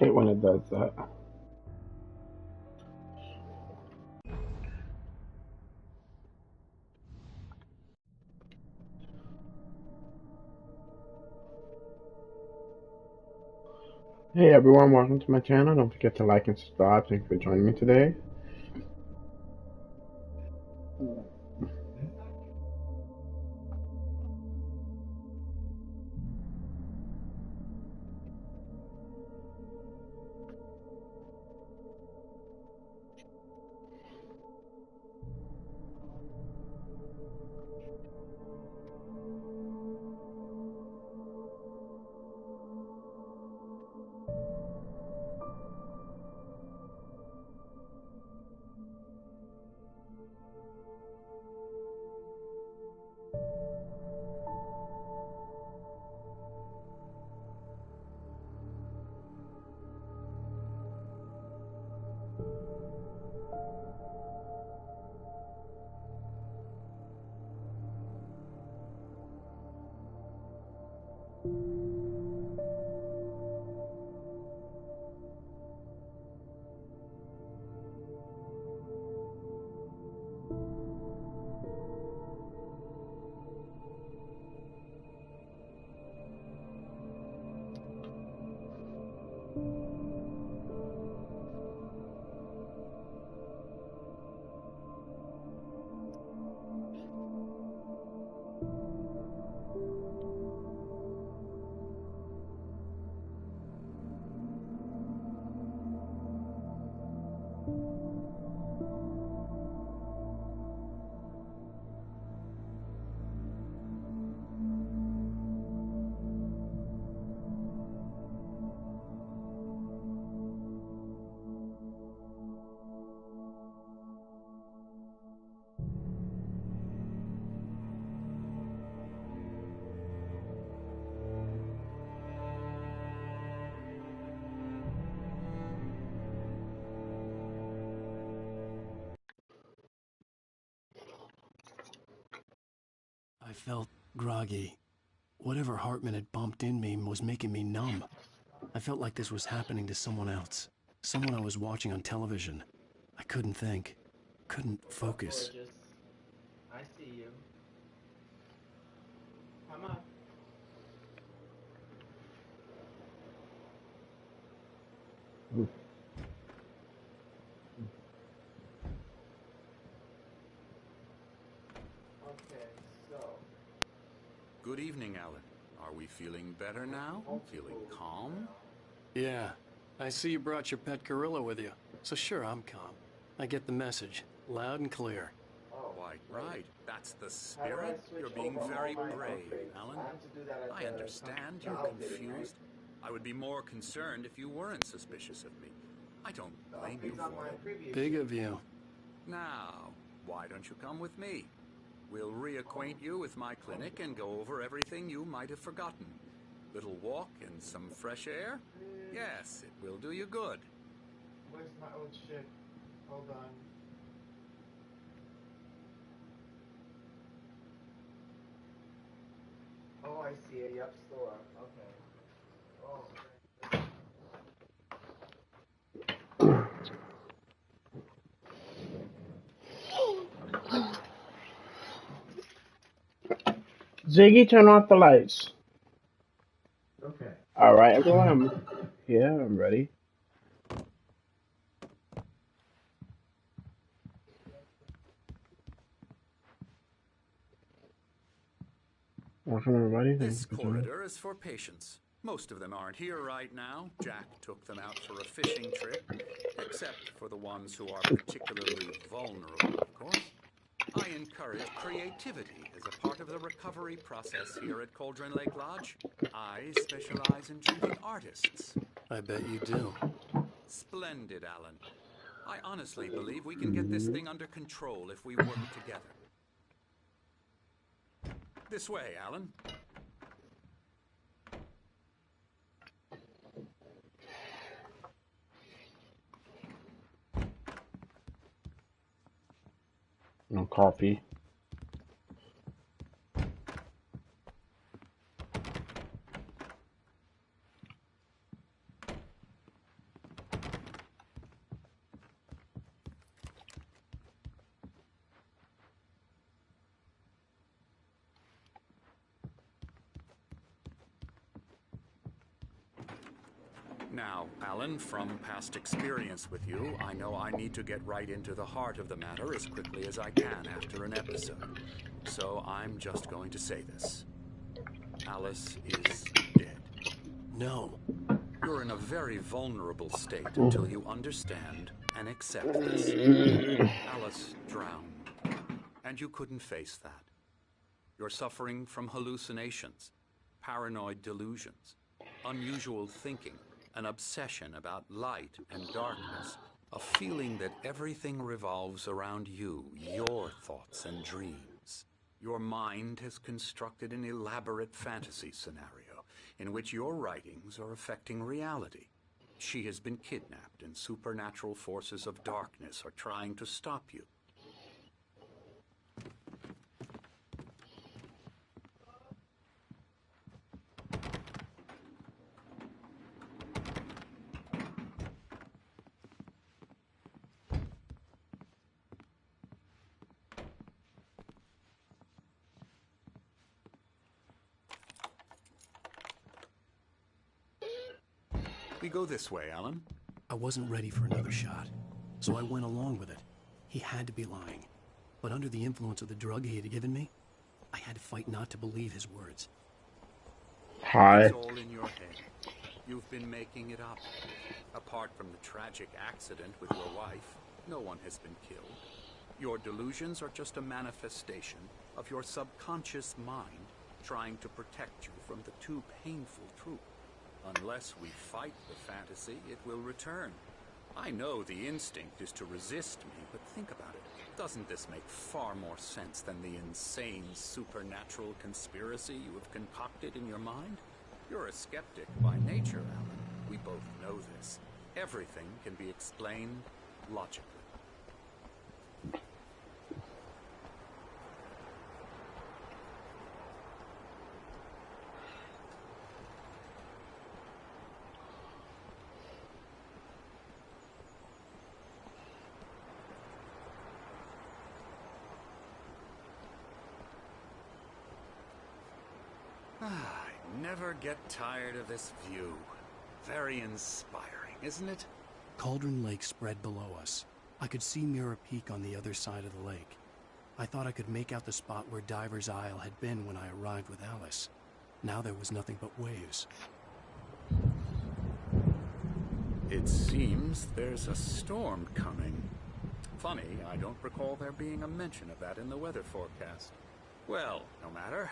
hate when it does that. Hey everyone, welcome to my channel. Don't forget to like and subscribe. Thank you for joining me today. I felt groggy. Whatever Hartman had bumped in me was making me numb. I felt like this was happening to someone else. Someone I was watching on television. I couldn't think. Couldn't focus. Gorgeous. I see you. Come up. Okay, so. Good evening, Alan. Are we feeling better now? Feeling calm? Yeah. I see you brought your pet gorilla with you. So sure, I'm calm. I get the message. Loud and clear. Quite right. That's the spirit. You're being very brave, Alan. I understand you're confused. I would be more concerned if you weren't suspicious of me. I don't blame you for it. Big of you. Now, why don't you come with me? We'll reacquaint you with my clinic and go over everything you might have forgotten. Little walk and some fresh air? Yes, it will do you good. Where's my old shit? Hold on. Oh, I see it. Yep, store. Okay. Oh. Ziggy, turn off the lights. Okay. Alright everyone, I'm here, I'm ready. Welcome everybody, thank you This for joining. corridor is for patients. Most of them aren't here right now. Jack took them out for a fishing trip, except for the ones who are particularly vulnerable, of course. I encourage creativity as a part of the recovery process here at Cauldron Lake Lodge. I specialize in treating artists. I bet you do. Splendid, Alan. I honestly believe we can get this thing under control if we work together. This way, Alan. No coffee. Now, Alan, from past experience with you, I know I need to get right into the heart of the matter as quickly as I can after an episode. So I'm just going to say this. Alice is dead. No. You're in a very vulnerable state until you understand and accept this. Alice drowned, and you couldn't face that. You're suffering from hallucinations, paranoid delusions, unusual thinking, an obsession about light and darkness, a feeling that everything revolves around you, your thoughts and dreams. Your mind has constructed an elaborate fantasy scenario in which your writings are affecting reality. She has been kidnapped, and supernatural forces of darkness are trying to stop you. We go this way, Alan. I wasn't ready for another shot, so I went along with it. He had to be lying. But under the influence of the drug he had given me, I had to fight not to believe his words. Hi. It's all in your head. You've been making it up. Apart from the tragic accident with your wife, no one has been killed. Your delusions are just a manifestation of your subconscious mind trying to protect you from the too painful truth. Unless we fight the fantasy, it will return. I know the instinct is to resist me, but think about it. Doesn't this make far more sense than the insane supernatural conspiracy you have concocted in your mind? You're a skeptic by nature, Alan. We both know this. Everything can be explained logically. I never get tired of this view. Very inspiring, isn't it? Cauldron Lake spread below us. I could see Mirror Peak on the other side of the lake. I thought I could make out the spot where Diver's Isle had been when I arrived with Alice. Now there was nothing but waves. It seems there's a storm coming. Funny, I don't recall there being a mention of that in the weather forecast. Well, no matter.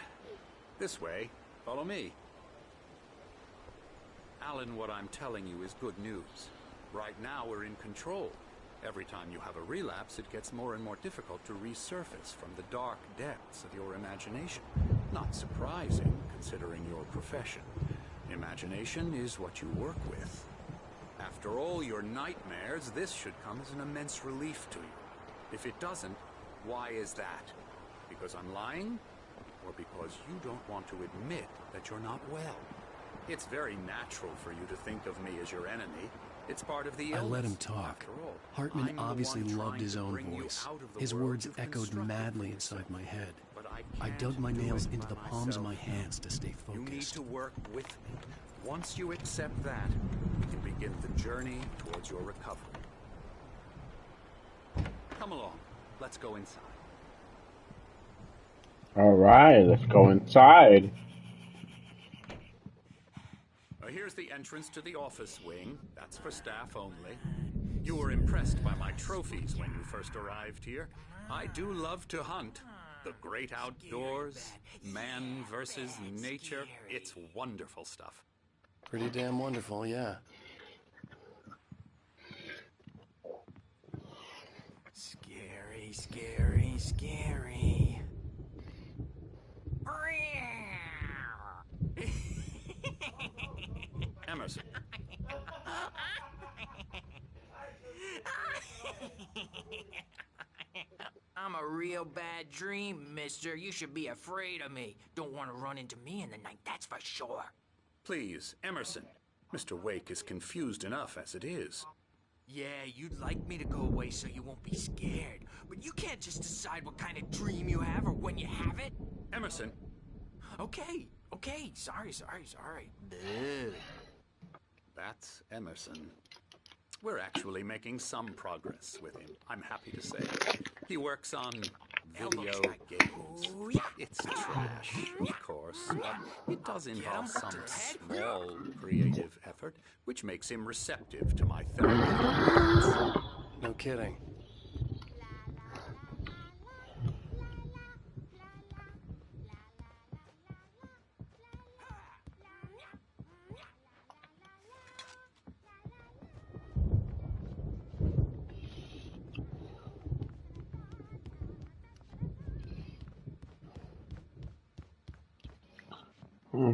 This way. Follow me. Alan, what I'm telling you is good news. Right now we're in control. Every time you have a relapse, it gets more and more difficult to resurface from the dark depths of your imagination. Not surprising, considering your profession. Imagination is what you work with. After all your nightmares, this should come as an immense relief to you. If it doesn't, why is that? Because I'm lying? Or because you don't want to admit that you're not well? It's very natural for you to think of me as your enemy. It's part of the illness. I let him talk. Hartman obviously loved his own voice. His words echoed madly inside my head. I dug my nails into the palms of my hands to stay focused. You need to work with me. Once you accept that, we can begin the journey towards your recovery. Come along. Let's go inside. Alright, let's go inside. Here's the entrance to the office wing. That's for staff only. You were impressed by my trophies when you first arrived here. I do love to hunt. The great outdoors, man versus nature. It's wonderful stuff. Pretty damn wonderful, yeah. Scary, scary, scary. Emerson. I'm a real bad dream, mister. You should be afraid of me. Don't want to run into me in the night, that's for sure. Please, Emerson. Mr. Wake is confused enough as it is. Yeah, you'd like me to go away so you won't be scared. But you can't just decide what kind of dream you have or when you have it. Emerson. Okay. Sorry. Ugh. That's Emerson. We're actually making some progress with him, I'm happy to say. He works on video games. Oh, yeah. It's trash, of course, but it does involve some to the head. small creative effort, which makes him receptive to my therapeutic. No kidding.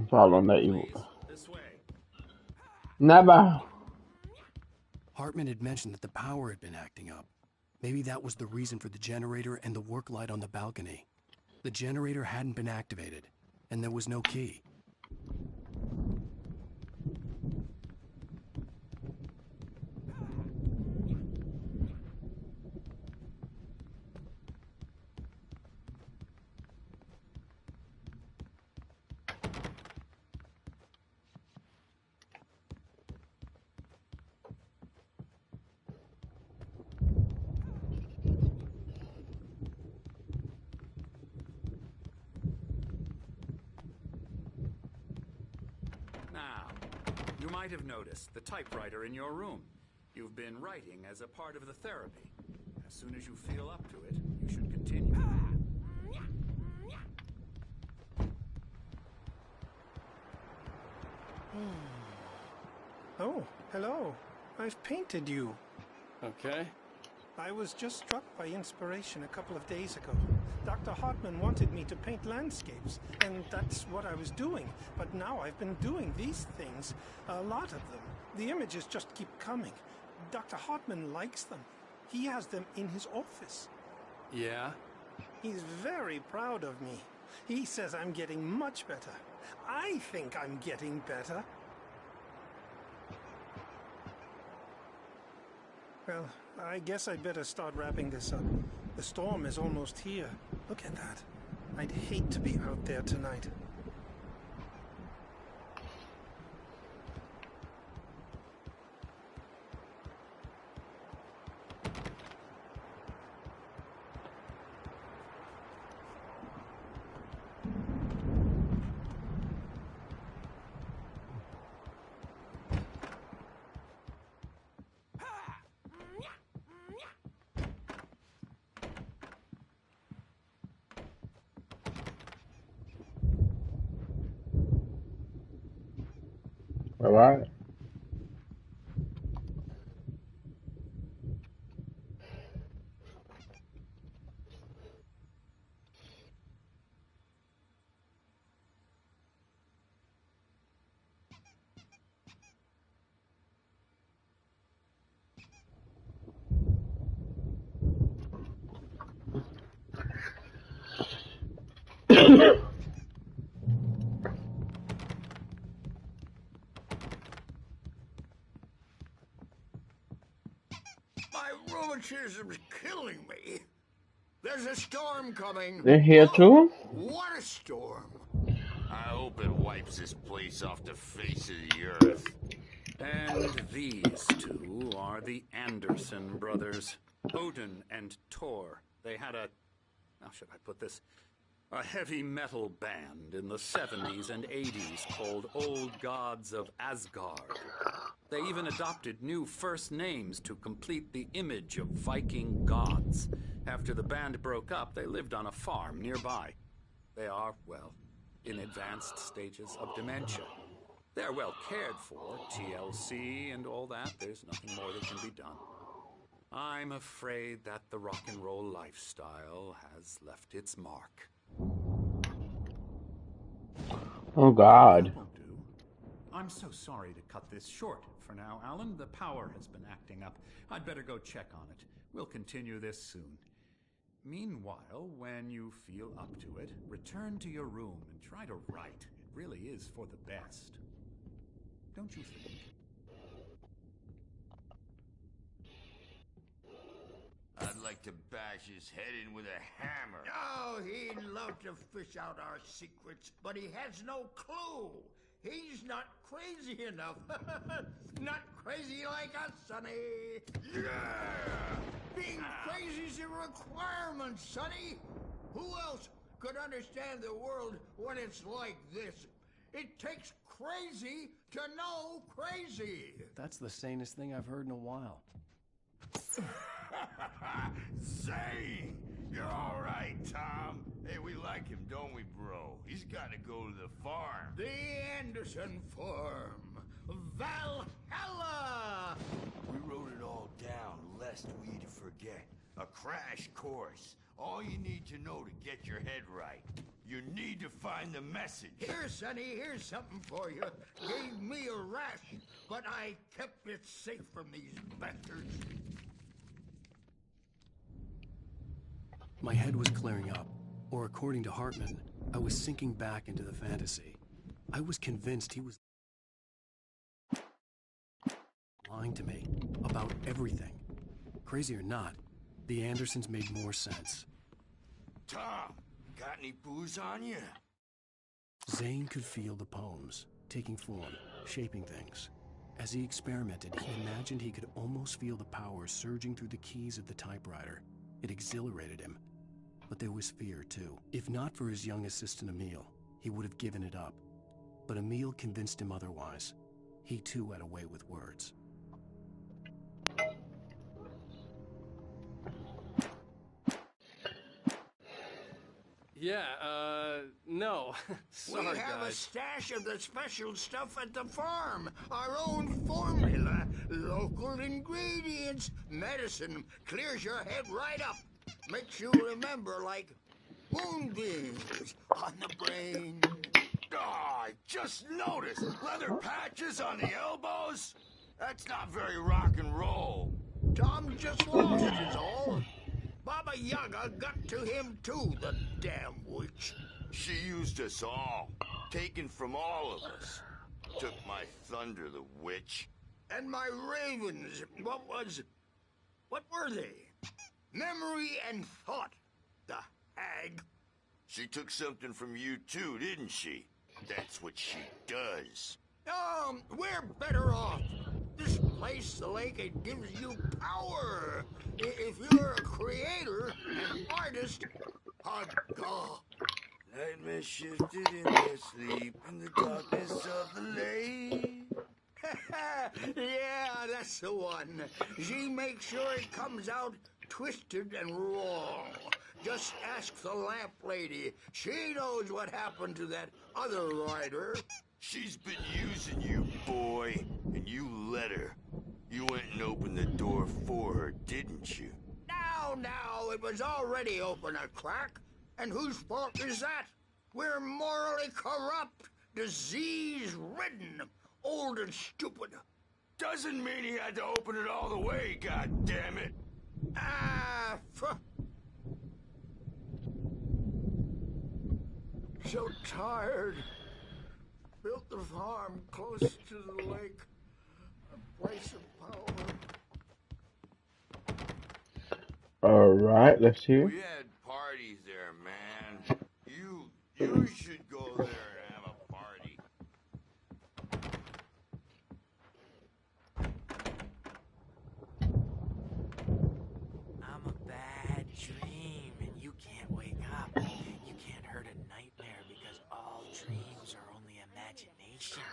Following that you. Please, this way. Never. Hartman had mentioned that the power had been acting up. Maybe that was the reason for the generator and the work light on the balcony. The generator hadn't been activated, and there was no key. Now, you might have noticed the typewriter in your room. You've been writing as a part of the therapy. As soon as you feel up to it, you should continue. Oh, hello. I've painted you. Okay. I was just struck by inspiration a couple of days ago. Dr. Hartman wanted me to paint landscapes, and that's what I was doing. But now I've been doing these things, a lot of them. The images just keep coming. Dr. Hartman likes them. He has them in his office. Yeah? He's very proud of me. He says I'm getting much better. I think I'm getting better. Well, I guess I'd better start wrapping this up. The storm is almost here. Look at that. I'd hate to be out there tonight. All right. My rheumatism's killing me. There's a storm coming. They're here too? What a storm. I hope it wipes this place off the face of the earth. And these two are the Anderson brothers, Odin and Tor. They had how should I put this? A heavy metal band in the 70s and 80s called Old Gods of Asgard. They even adopted new first names to complete the image of Viking gods. After the band broke up, they lived on a farm nearby. They are, well, in advanced stages of dementia. They're well cared for, TLC and all that. There's nothing more that can be done. I'm afraid that the rock and roll lifestyle has left its mark. Oh, God. That won't do. I'm so sorry to cut this short for now, Alan. The power has been acting up. I'd better go check on it. We'll continue this soon. Meanwhile, when you feel up to it, return to your room and try to write. It really is for the best. Don't you think? I'd like to bash his head in with a hammer. Oh, he'd love to fish out our secrets, but he has no clue. He's not crazy enough. Not crazy like us, Sonny. Yeah! Being crazy's a requirement, Sonny. Who else could understand the world when it's like this? It takes crazy to know crazy. That's the sanest thing I've heard in a while. Say, you're all right, Tom. Hey, we like him, don't we, bro? He's got to go to the farm. The Anderson Farm. Valhalla! We wrote it all down lest we forget. A crash course. All you need to know to get your head right. You need to find the message. Here, Sonny, here's something for you. Gave me a rash, but I kept it safe from these bastards. My head was clearing up, or according to Hartman, I was sinking back into the fantasy. I was convinced he was lying to me about everything. Crazy or not, the Andersons made more sense. Tom, got any booze on you? Zane could feel the poems, taking form, shaping things. As he experimented, he imagined he could almost feel the power surging through the keys of the typewriter. It exhilarated him. But there was fear, too. If not for his young assistant Emil, he would have given it up. But Emil convinced him otherwise. He, too, had a way with words. Yeah, no. Sorry, we have guys. a stash of the special stuff at the farm. Our own formula. Local ingredients. Medicine clears your head right up. Makes you remember like moonbeams on the brain. Oh, I just noticed. Leather patches on the elbows? That's not very rock and roll. Tom just lost is all. Baba Yaga got to him too, the damn witch. She used us all. Taken from all of us. Took my thunder, the witch. And my ravens, what were they? Memory and thought, the hag. She took something from you too, didn't she? That's what she does. We're better off. This place, the lake, it gives you power. If you're a creator, an artist, God. Nightmare shifted in their sleep in the darkness of the lake. Yeah, that's the one. She makes sure it comes out twisted and wrong. Just ask the lamp lady. She knows what happened to that other rider. She's been using you, boy, and you let her. You went and opened the door for her, didn't you? Now, it was already open a crack. And whose fault is that? We're morally corrupt, disease-ridden, old and stupid. Doesn't mean he had to open it all the way, goddammit. So tired. Built the farm close to the lake. A place of power. Alright, let's hear. We had parties there, man. You should go there and have a party. I'm a bad dream, and you can't wake up. You can't hurt a nightmare because all dreams are only imagination.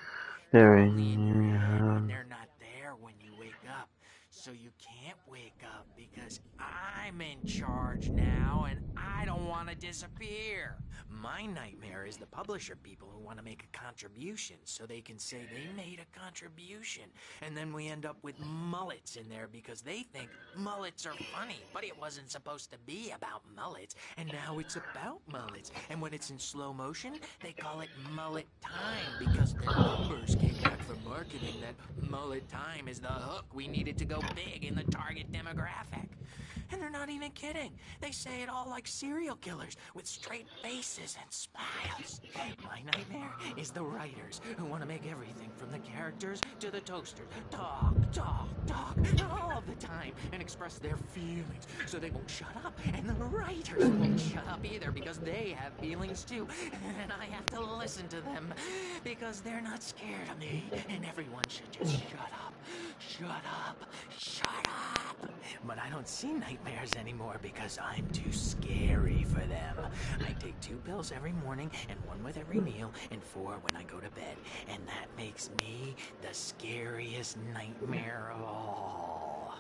They're only in your head and they're not there when you wake up. So you can't wake up because I'm in charge now and I don't want to disappear. My nightmare is the publisher people who want to make a contribution so they can say they made a contribution. And then we end up with mullets in there because they think mullets are funny. But it wasn't supposed to be about mullets. And now it's about mullets. And when it's in slow motion, they call it mullet time because the numbers came back from marketing that mullet time is the hook we needed to go big in the target demographic. And they're not even kidding. They say it all like serial killers with straight faces and smiles. My nightmare is the writers who want to make everything from the characters to the toasters talk all the time and express their feelings so they won't shut up. And the writers won't shut up either because they have feelings too. And I have to listen to them because they're not scared of me. And everyone should just shut up. Shut up. Shut up. But I don't see nightmares anymore because I'm too scary for them. I take 2 pills every morning and 1 with every meal and 4 when I go to bed. And that makes me the scariest nightmare of all.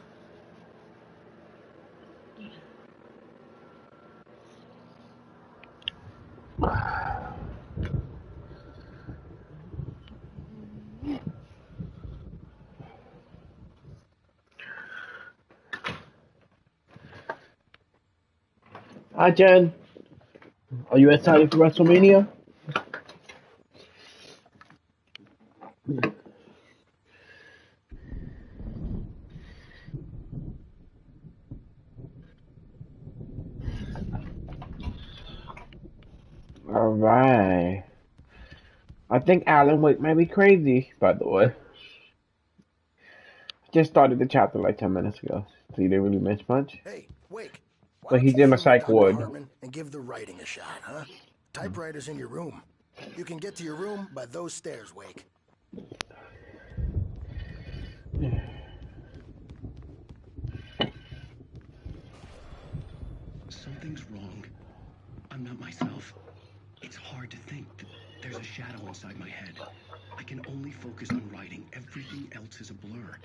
Hi, Jen. Are you excited for WrestleMania? All right. I think Alan Wake might be crazy, by the way. Just started the chapter like 10 minutes ago, so you didn't really miss much. Hey, Wake. Why But don't he's you in a meet with psych Dr. ward. Hartman and give the writing a shot, huh? Typewriter's in your room. You can get to your room by those stairs, Wake. Something's wrong. I'm not myself. It's hard to think that there's a shadow inside my head. I can only focus on writing. Everything else is a blur.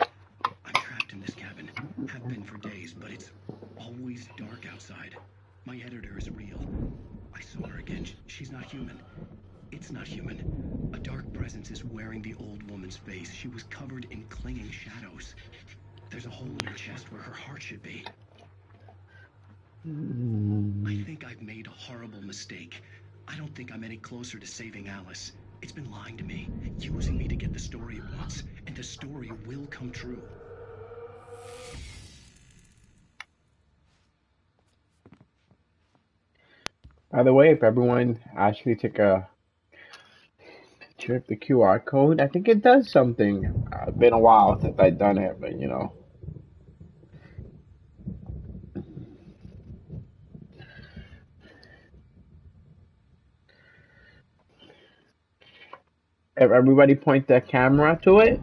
I'm trapped in this cabin. Have been for days, but it's always dark outside. My editor is real. I saw her again. She's not human. It's not human. A dark presence is wearing the old woman's face. She was covered in clinging shadows. There's a hole in her chest where her heart should be. I think I've made a horrible mistake. I don't think I'm any closer to saving Alice. It's been lying to me, using me to get the story it wants, and the story will come true. By the way, if everyone actually took a picture of the QR code, I think it does something. It's been a while since I've done it, but you know. If everybody point their camera to it,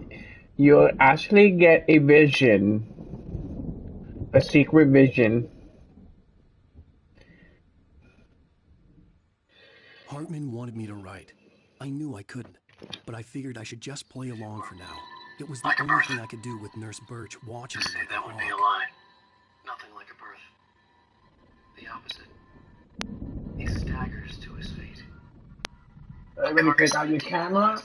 you'll actually get a vision, a secret vision. Hartman wanted me to write. I knew I couldn't, but I figured I should just play along for now. It was the only thing I could do with Nurse Birch watching me like a hawk. That would be a lie. Nothing like a birth. The opposite. He staggers to his fate. Everybody take out your camera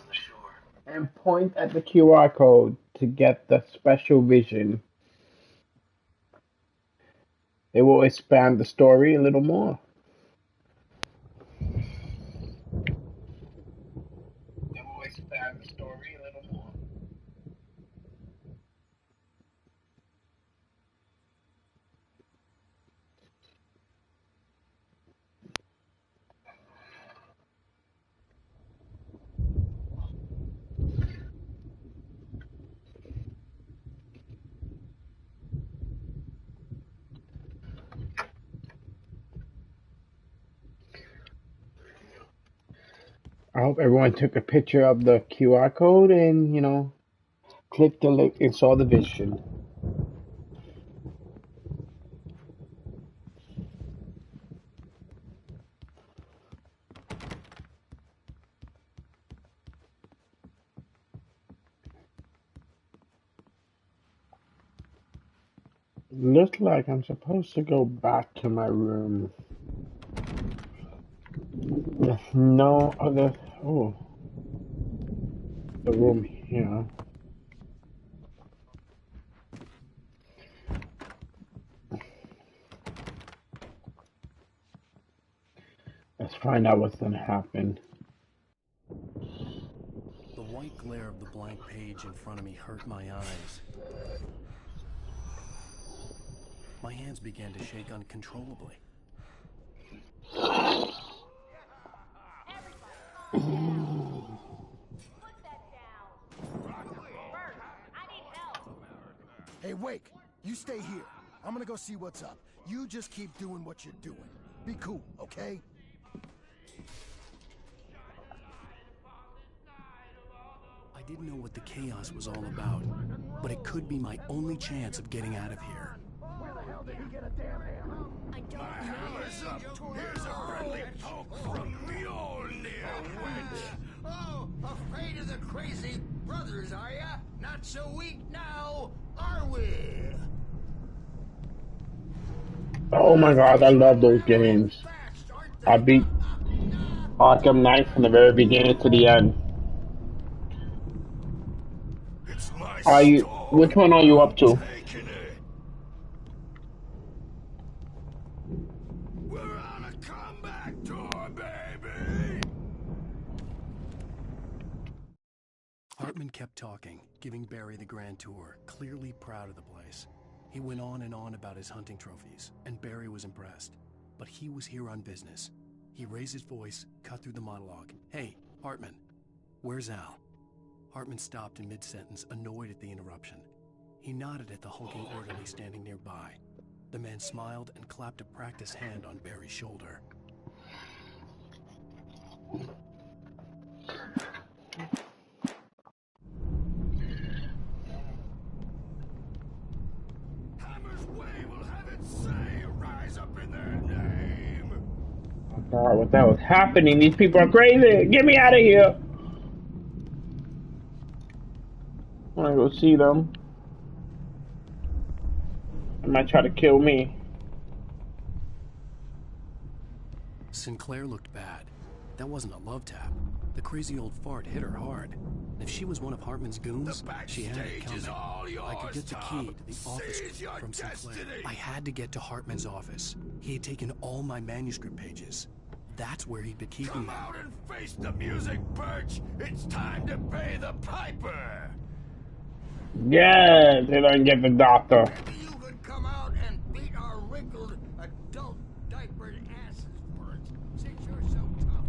and point at the QR code to get the special vision. It will expand the story a little more. I hope everyone took a picture of the QR code and, you know, clicked the link and saw the vision. Looks like I'm supposed to go back to my room. There's no other. Oh, the room here. Let's find out what's gonna happen. The white glare of the blank page in front of me hurt my eyes. My hands began to shake uncontrollably. Hey, Wake, you stay here. I'm gonna go see what's up. You just keep doing what you're doing. Be cool, okay? I didn't know what the chaos was all about, but it could be my only chance of getting out of here. Where the hell did he get a damn hammer? I don't know. Hammer's up. Here's a friendly poke from Mjolnir, wench. Oh, afraid of the crazy brothers, are ya? Not so weak now, are we? Oh my god, I love those games. I beat Arkham Knight from the very beginning to the end. It's my Which one are you up to? taking it. We're on a comeback tour, baby. Hartman kept talking, giving Barry the grand tour, clearly proud of the place. He went on and on about his hunting trophies, and Barry was impressed. But he was here on business. He raised his voice, cut through the monologue. Hey, Hartman, where's Al? Hartman stopped in mid-sentence, annoyed at the interruption. He nodded at the hulking orderly standing nearby. The man smiled and clapped a practice hand on Barry's shoulder. Hammer's way will have its say. Rise up in their name. Oh god, what the hell is happening? These people are crazy! Get me out of here! I wanna go see them. They might try to kill me. Sinclair looked bad. That wasn't a love tap. The crazy old fart hit her hard. And if she was one of Hartman's goons, she had it coming. I could get the key to the office from Sinclair. I had to get to Hartman's office. He had taken all my manuscript pages. That's where he'd been keeping them. Come out and face the music, Birch. It's time to pay the piper. Yes, they don't get the doctor. Maybe you could come out and beat our wrinkled adult diapered asses for it, since you're so tough.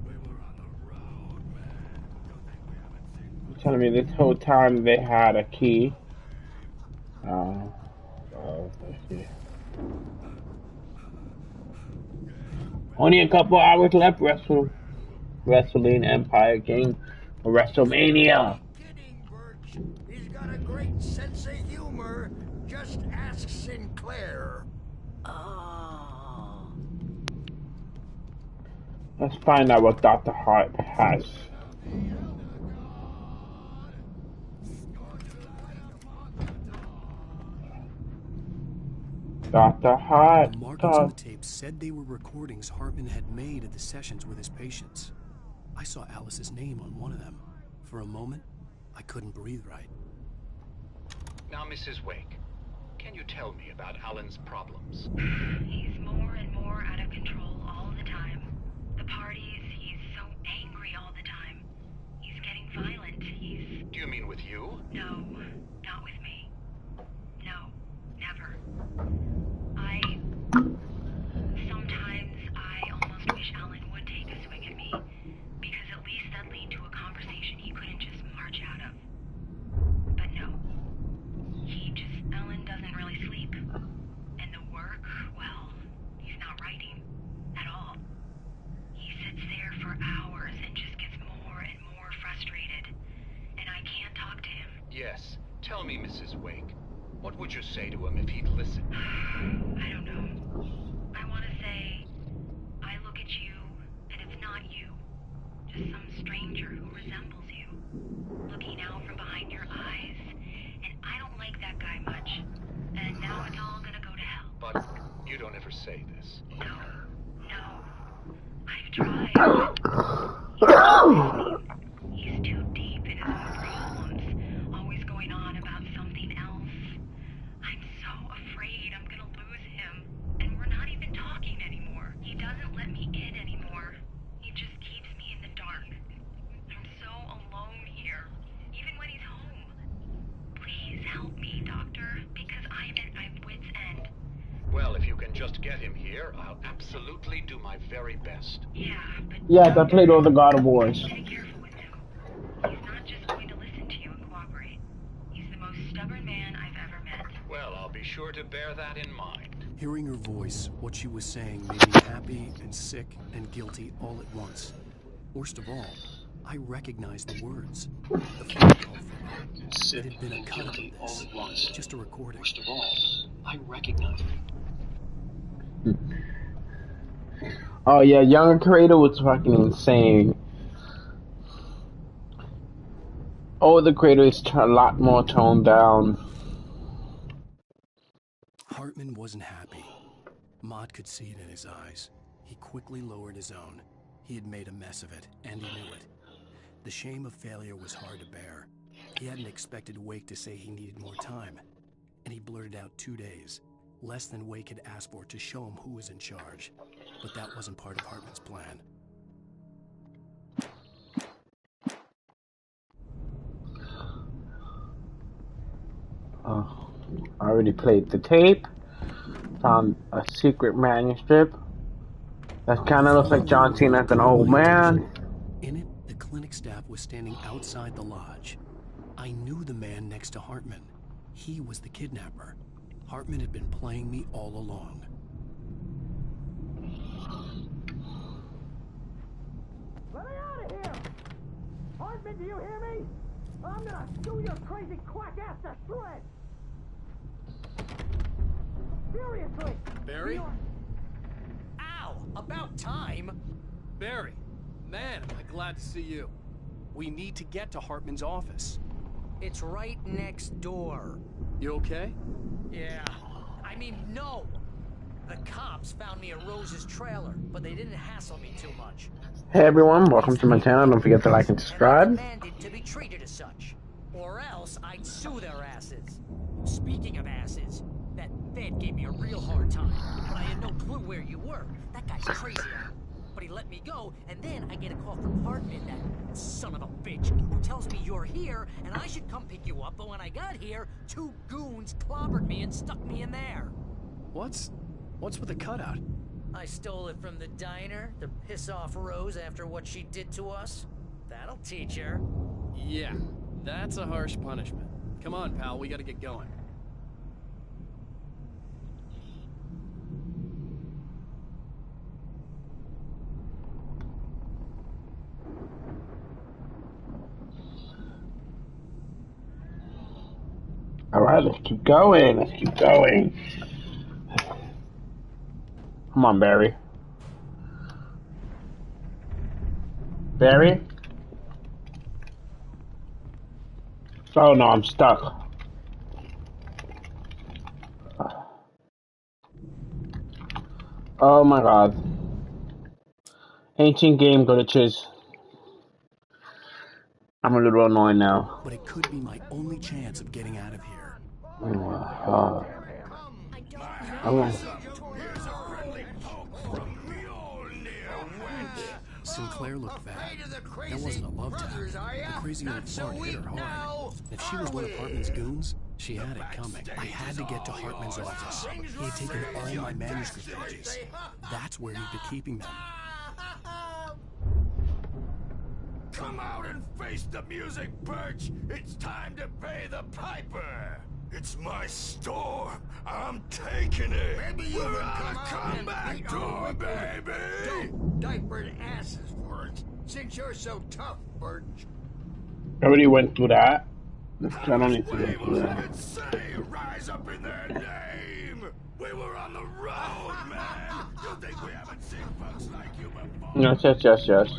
We were on the road, man. Don't think we haven't seen. You're telling me this whole time they had a key. Only a couple hours left, Wrestling Empire King or WrestleMania. Kidding, Birch. He's got a great sense of humor. Just ask Sinclair. Oh. Let's find out what Dr. Hart has. Dr. Hart. The markings on the tape said they were recordings Hartman had made at the sessions with his patients. I saw Alice's name on one of them. For a moment, I couldn't breathe right. Now, Mrs. Wake, can you tell me about Alan's problems? He's more and more out of control all the time. The parties, he's so angry all the time. He's getting violent. Do you mean with you? No, not with me. No, never. Sometimes I almost wish Alan would take a swing at me, because at least that'd lead to a conversation he couldn't just march out of. But no. Alan doesn't really sleep. And the work, well, he's not writing at all. He sits there for hours and just gets more and more frustrated. And I can't talk to him. Yes. Tell me, Mrs. Wake. What would you say to him if he'd listen? I don't know. I want to say, I look at you, and it's not you. Just some stranger who resembles you. Looking out from behind your eyes. And I don't like that guy much. And now it's all gonna go to hell. But you don't ever say this. No. I've tried. He's too deep in his own problems. Always going on about something else. I'm so afraid I'm gonna lose him. And we're not even talking anymore. He doesn't let me in anymore. He just keeps me in the dark. I'm so alone here. Even when he's home. Please just get him here, I'll absolutely do my very best. Yeah, but Yes, I played all the God of Wars. be careful with him. He's not just going to listen to you and cooperate. He's the most stubborn man I've ever met. Well, I'll be sure to bear that in mind. Hearing her voice, what she was saying made me happy and sick and guilty all at once. Worst of all, I recognized the words. The phone call from her. It had been a cut of this, just a recording. Worst of all, I recognize it. Oh yeah, Young Creator was fucking insane. Older Creator is a lot more toned down. Hartman wasn't happy. Maud could see it in his eyes. He quickly lowered his own. He had made a mess of it, and he knew it. The shame of failure was hard to bear. He hadn't expected Wake to say he needed more time, and he blurted out 2 days, less than Wake had asked for, to show him who was in charge. But that wasn't part of Hartman's plan. Oh, I already played the tape. Found a secret manuscript. That kind of looks like John Cena as an old man. In it, the clinic staff was standing outside the lodge. I knew the man next to Hartman. He was the kidnapper. Hartman had been playing me all along. Let me out of here! Hartman, do you hear me? I'm gonna chew your crazy quack ass to shreds! Seriously! Barry? Ow! About time! Barry, man, am I glad to see you. We need to get to Hartman's office. It's right next door. You okay? Yeah. I mean, no! The cops found me at Rose's trailer, but they didn't hassle me too much. Hey everyone, welcome to my channel. Don't forget to like and subscribe. Demanded to be treated as such, or else I'd sue their asses. Speaking of asses, that Fed gave me a real hard time, but I had no clue where you were. That guy's crazy. But he let me go, and then I get a call from Hartman, that son of a bitch, who tells me you're here, and I should come pick you up, but when I got here, 2 goons clobbered me and stuck me in there. What's with the cutout? I stole it from the diner to piss off Rose after what she did to us. That'll teach her. Yeah, that's a harsh punishment. Come on, pal, we gotta get going. Alright, let's keep going. Let's keep going. Come on, Barry. Barry? Oh no, I'm stuck. Oh my god. Ancient game glitches. I'm a little annoyed now. But it could be my only chance of getting out of here. Sinclair looked bad. That wasn't a love tap. The crazy old fart hit her hard. If she was one of Hartman's goons, she had it coming. I had to get to Hartman's office. He had taken all my manuscript pages. That's where he'd be keeping them. Come out and face the music, Birch! It's time to pay the piper! It's my store! I'm taking it! Maybe you We're can on a come out and comeback beat tour, all of them. baby! Don't diaper asses for us, since you're so tough, Birch. I already went through that. I don't need to go through that. Say, rise up in their name! We were on the road, man! You think we haven't seen folks like you before? Yes.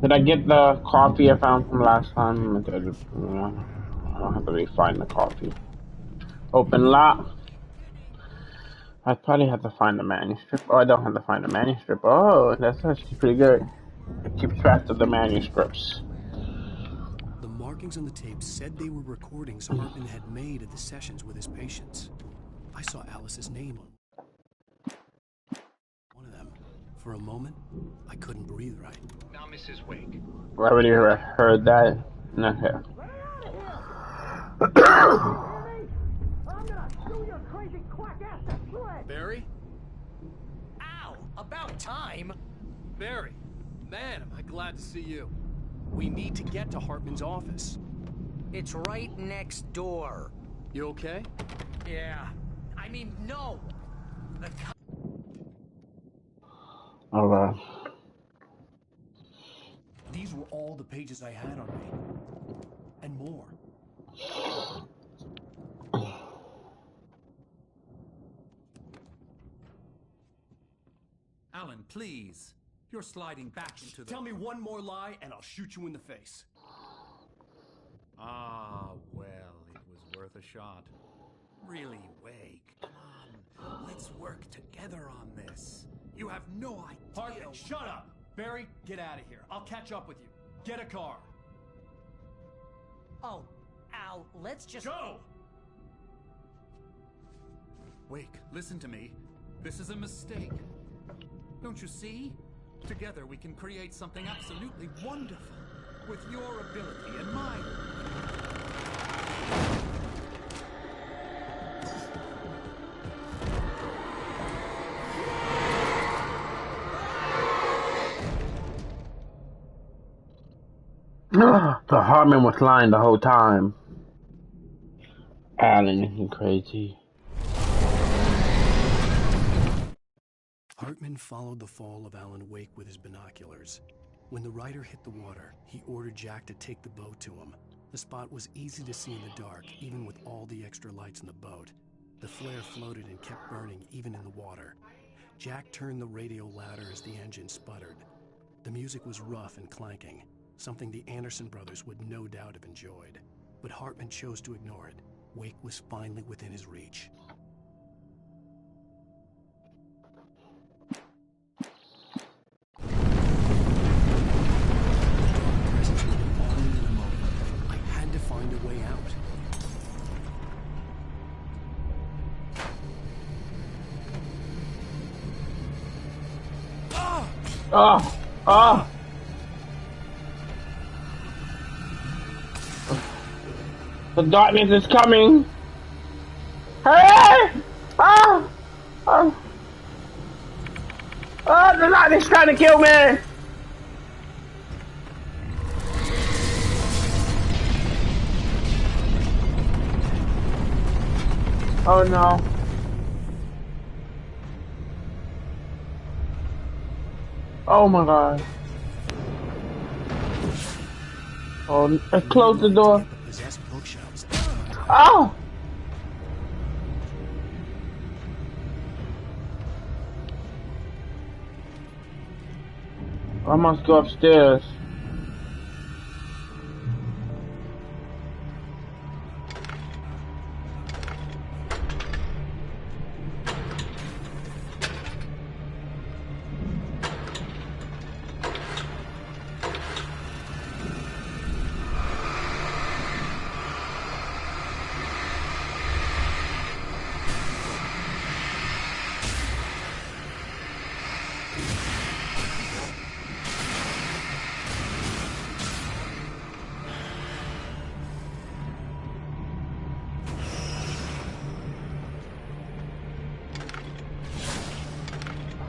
Did I get the coffee I found from last time? I don't have to really find the coffee. Open lock. I probably have to find the manuscript. Oh, I don't have to find the manuscript. Oh, that's actually pretty good. I keep track of the manuscripts. The markings on the tape said they were recordings Hartman had made at the sessions with his patients. I saw Alice's name on one of them. For a moment, I couldn't breathe right. Now, Mrs. Wake. I already heard that. Okay. I'm gonna chew your your crazy quack-ass to shreds! Barry? Ow! About time! Barry, man, am I glad to see you. We need to get to Hartman's office. It's right next door. You okay? Yeah. I mean, no! The Alright. These were all the pages I had on me. And more. Alan, please. You're sliding back into the... Tell me one more lie and I'll shoot you in the face. Ah, well, it was worth a shot. Really, Wake. Come on. Let's work together on this. You have no idea... Hartman, shut up! Barry, get out of here. I'll catch up with you. Get a car. Oh, Al, let's just... Go! Wake, listen to me. This is a mistake. Don't you see? Together we can create something absolutely wonderful. With your ability and mine. So Hartman was lying the whole time. Alan, you crazy. Hartman followed the fall of Alan Wake with his binoculars. When the rider hit the water, he ordered Jack to take the boat to him. The spot was easy to see in the dark, even with all the extra lights in the boat. The flare floated and kept burning, even in the water. Jack turned the radio louder as the engine sputtered. The music was rough and clanking, something the Anderson brothers would no doubt have enjoyed. But Hartman chose to ignore it. Wake was finally within his reach. I had to find a way out. Oh! Oh! The darkness is coming! Hey! Oh! Oh! Oh, the darkness is trying to kill me! Oh no. Oh my god. Oh, close the door. Oh! I must go upstairs.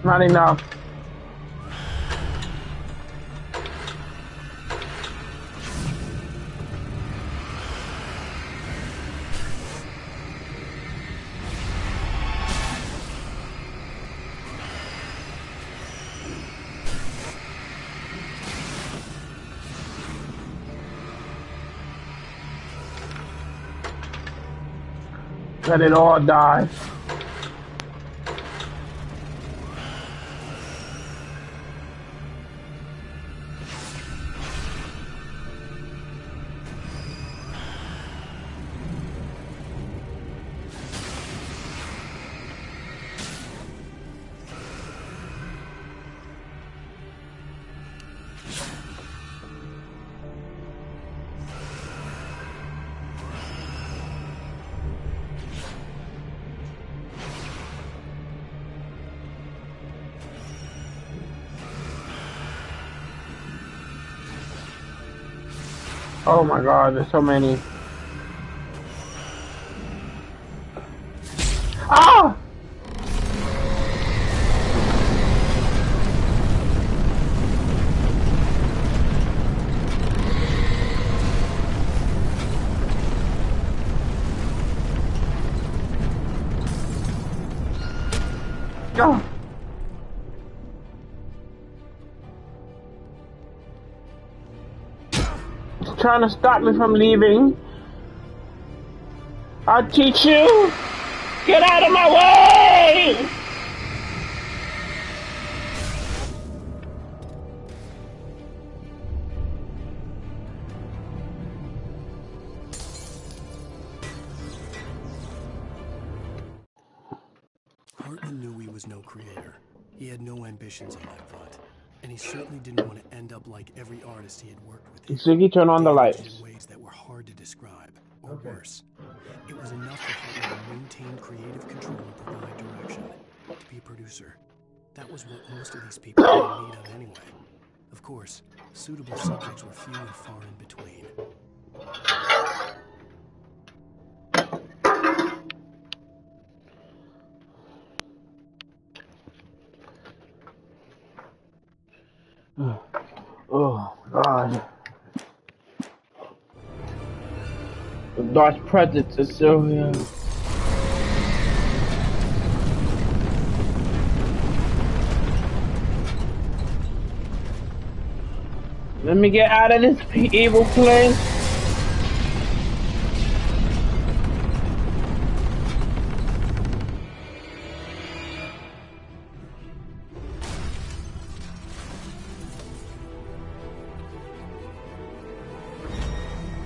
Not enough. Let it all die. Oh my god, there's so many. Ah! Go! Trying to stop me from leaving. I'll teach you. Get out of my way! Hartman knew he was no creator. He had no ambitions on that front. And he certainly didn't want to end up like every artist he had worked with here. Ziggy, turn on the Damaged lights. in ways that were hard to describe, or worse. It was enough for Hartman to maintain creative control and provide direction. To be a producer. That was what most of these people were in need of anyway. Of course, suitable subjects were few and far in between. Oh, God. The dark presence is still here. Let me get out of this evil place.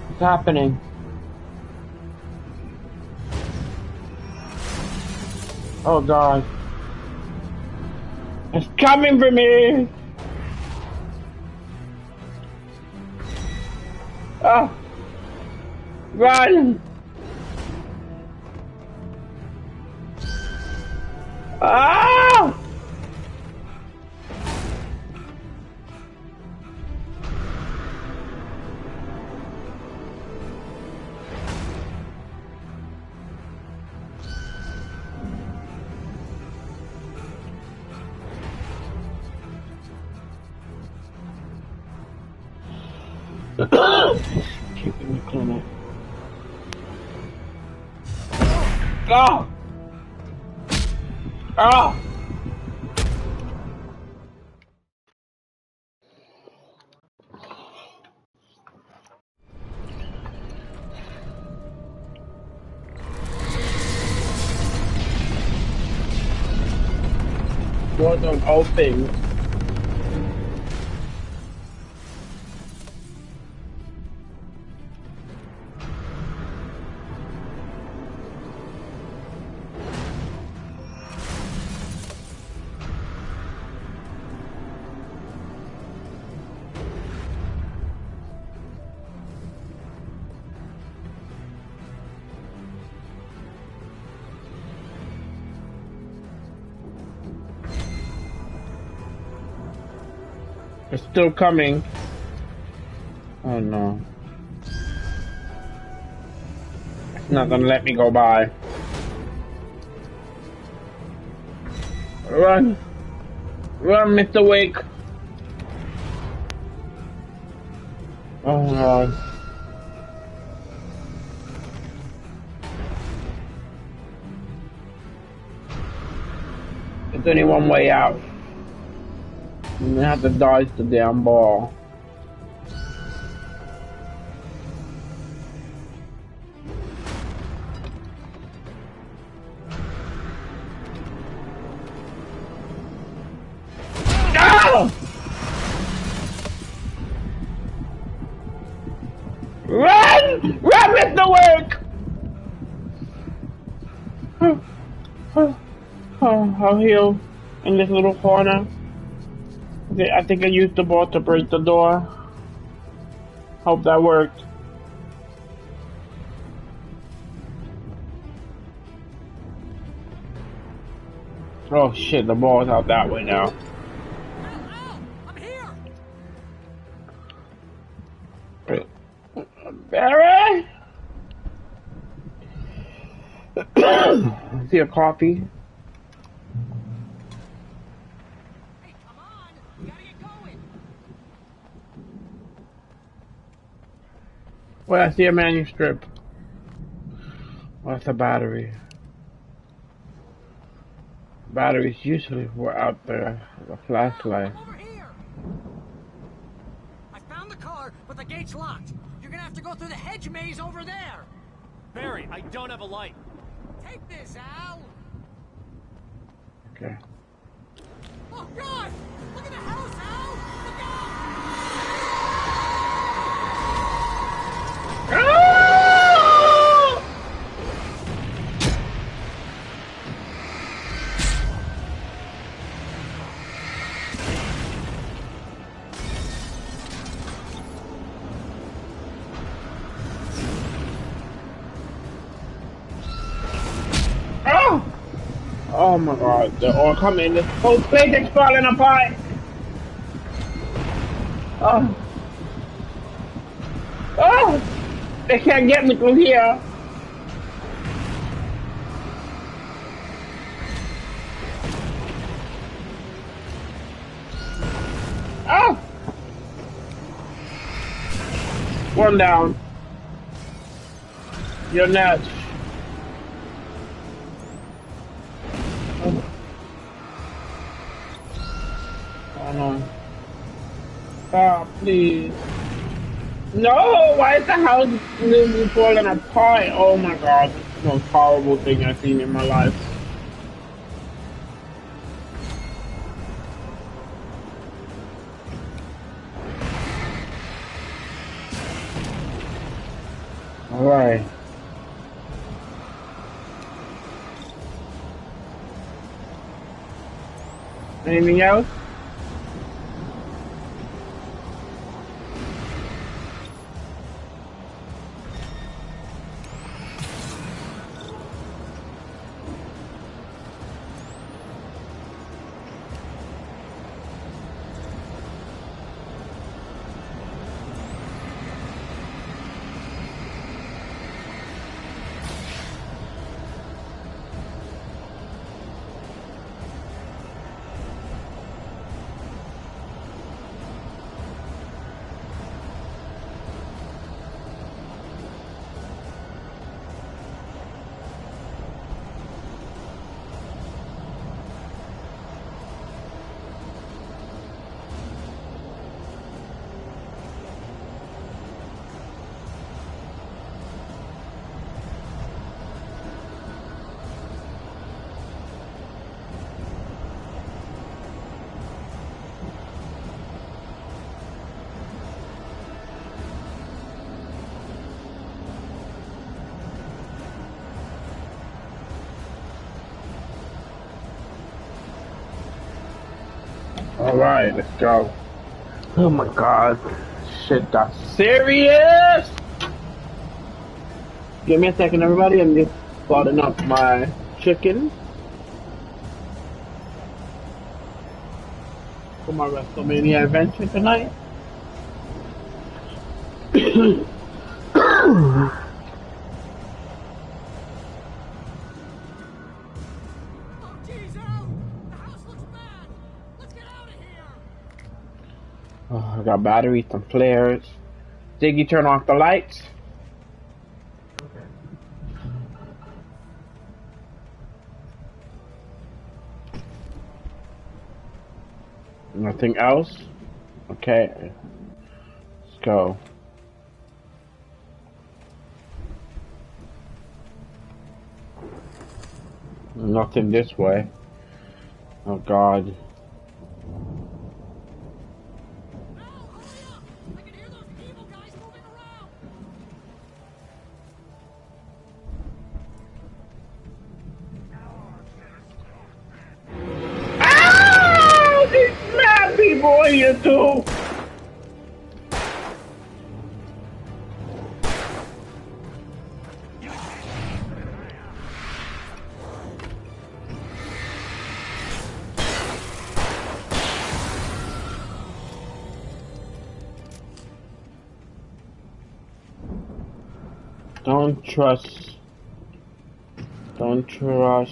What's happening? Oh God. It's coming for me! Oh! Run! Ah! Keeping the clinic. Go! Oh! Doors don't open. It's still coming. Oh no. It's not gonna let me go by. Run! Run, Mr. Wake! Oh God. There's only one way out. I'm gonna have to dodge the damn ball. No! Run! Run, Mr. Wake! I'll heal in this little corner. I think I used the ball to break the door. Hope that worked. Oh shit, the ball's out that way now. I'm here. Barry? see a coffee. Hey, come on! We gotta get going! Well, I see a manuscript. What's a battery? Batteries usually were out there. A flashlight. I'm over here! I found the car, but the gate's locked. You're gonna have to go through the hedge maze over there! Barry, I don't have a light. Take this, Al! Okay. Oh, God! Look at the house, Al! Look out! Oh! Oh my God! They're all coming. This whole place is falling apart. Oh! Oh! They can't get me through here. Oh! One down. You're next. Oh no. Stop, please. No! Why is the house literally falling apart? Oh my God. This is the most horrible thing I've seen in my life. Alright. Anything else? Alright, let's go. Oh my God. Shit got serious! Give me a second, everybody. I'm just starting up my chicken for my WrestleMania adventure tonight. Oh, I got batteries, some flares. Ziggy, turn off the lights. Nothing else? Okay. Let's go. Nothing this way. Oh God. Ah! These mad people here too! Don't Don't trust.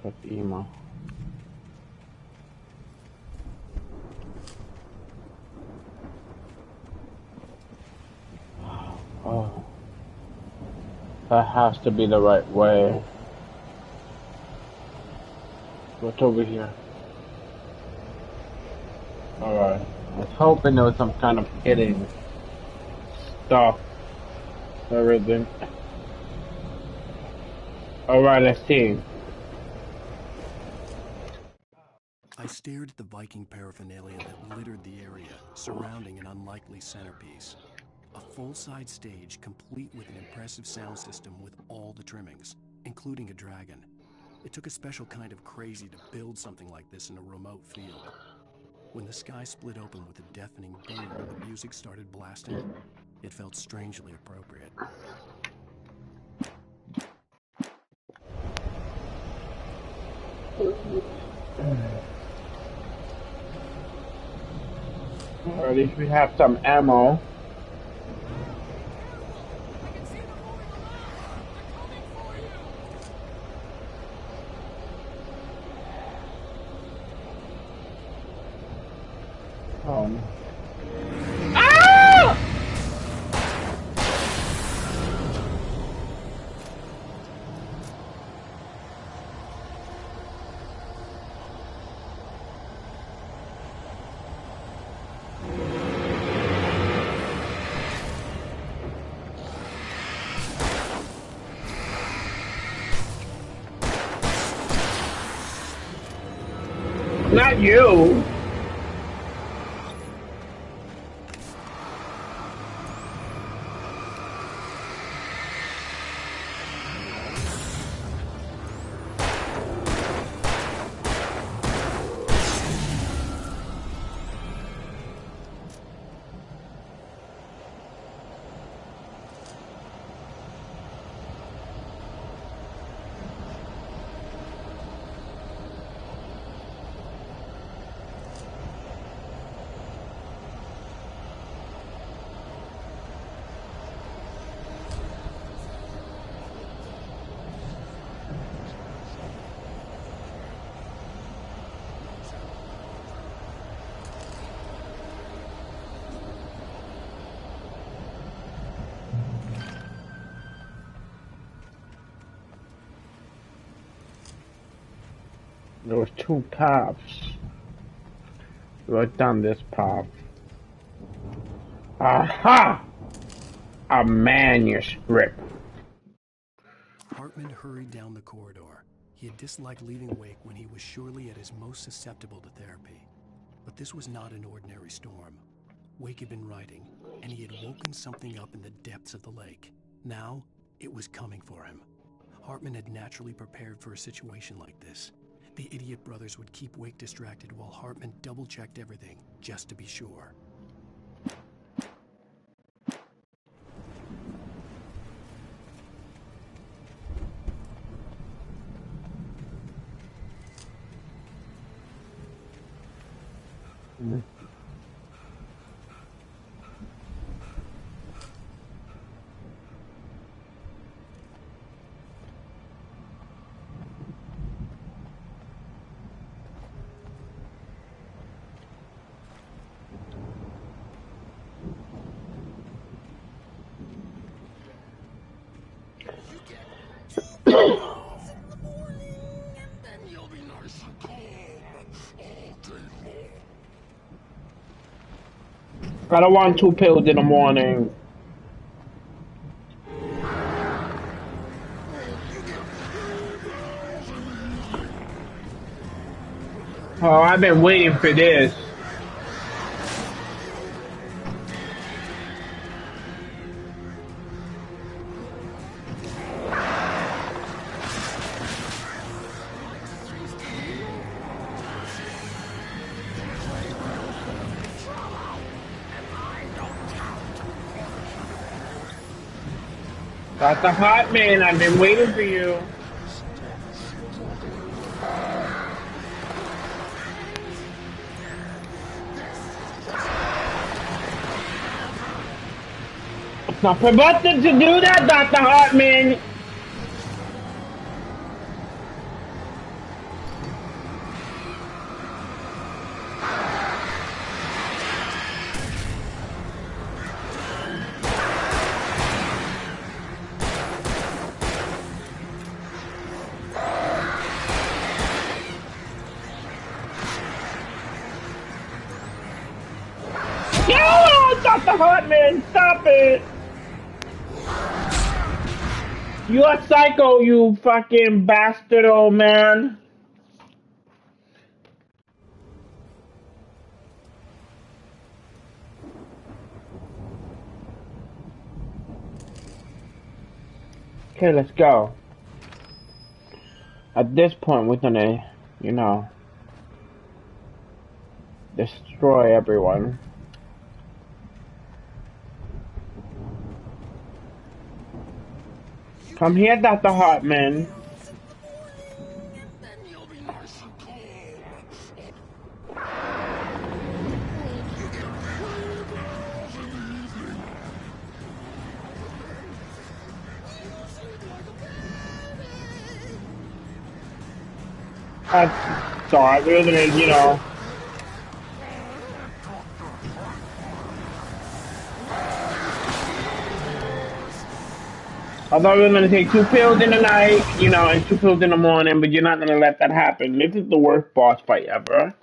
Trust emo. Oh. That has to be the right way. What's over here? Alright. I was hoping there was some kind of hidden stuff. Everything. Alright, let's see. I stared at the Viking paraphernalia that littered the area, surrounding an unlikely centerpiece. A full-size stage complete with an impressive sound system with all the trimmings, including a dragon. It took a special kind of crazy to build something like this in a remote field. When the sky split open with a deafening boom and the music started blasting, it felt strangely appropriate. Or at least we have some ammo. Oh no. Ah! Not you. There was two paths. Right down this path. Aha! A manuscript. Hartman hurried down the corridor. He had disliked leaving Wake when he was surely at his most susceptible to therapy. But this was not an ordinary storm. Wake had been writing, and he had woken something up in the depths of the lake. Now, it was coming for him. Hartman had naturally prepared for a situation like this. The idiot brothers would keep Wake distracted while Hartman double-checked everything, just to be sure. I don't want 2 pills in the morning. Oh, I've been waiting for this. Dr. Hartman, I've been waiting for you. Not permitted to do that, Dr. Hartman. Yeah, Dr. Hartman, stop it. You a psycho, you fucking bastard, old man. Okay, let's go. At this point, we're gonna, you know, destroy everyone. Come here, Dr. Hartman. I thought we were gonna, you know. I thought we were gonna take 2 pills in the night, you know, and 2 pills in the morning, but you're not gonna let that happen. This is the worst boss fight ever.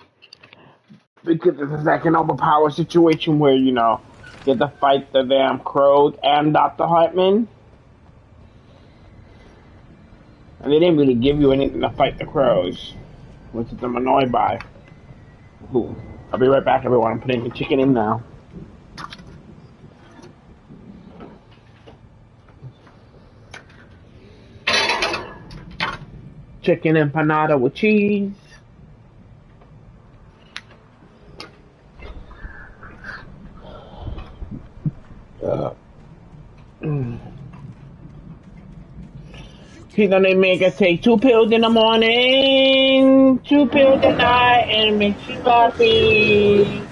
Because it's like an overpowered situation where, you know, you have to fight the damn crows and Dr. Hartman. And they didn't really give you anything to fight the crows, which is I'm annoyed by. Ooh. I'll be right back, everyone. I'm putting the chicken in now. Chicken empanada with cheese. He's gonna make us take 2 pills in the morning, 2 pills at night, and make you happy.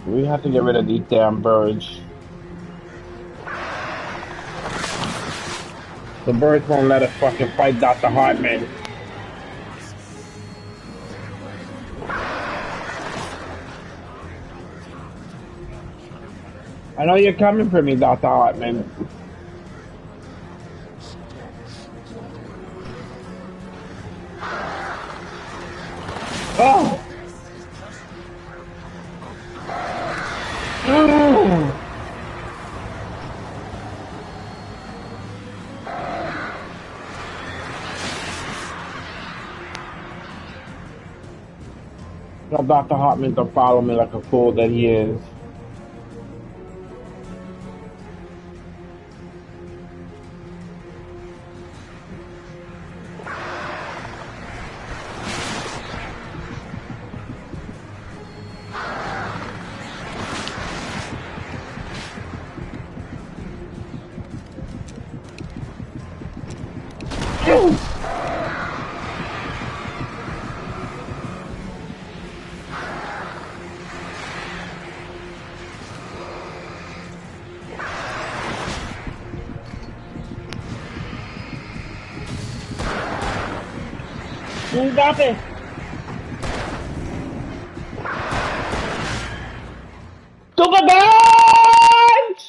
We have to get rid of these damn birds. The birds won't let us fucking fight Dr. Hartman. I know you're coming for me, Dr. Hartman. Oh! Tell Dr. Hartman to follow me like a fool that he is. Stop it! Stupid birds!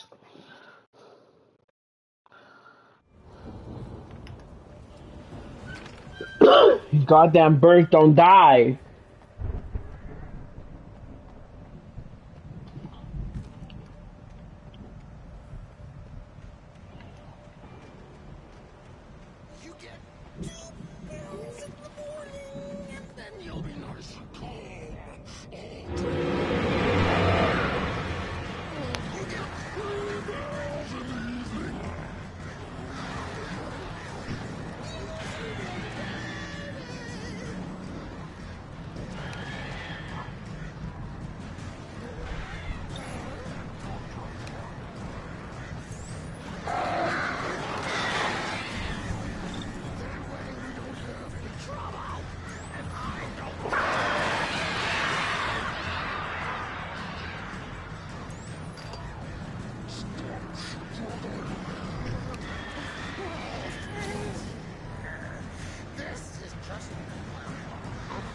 These goddamn birds don't die.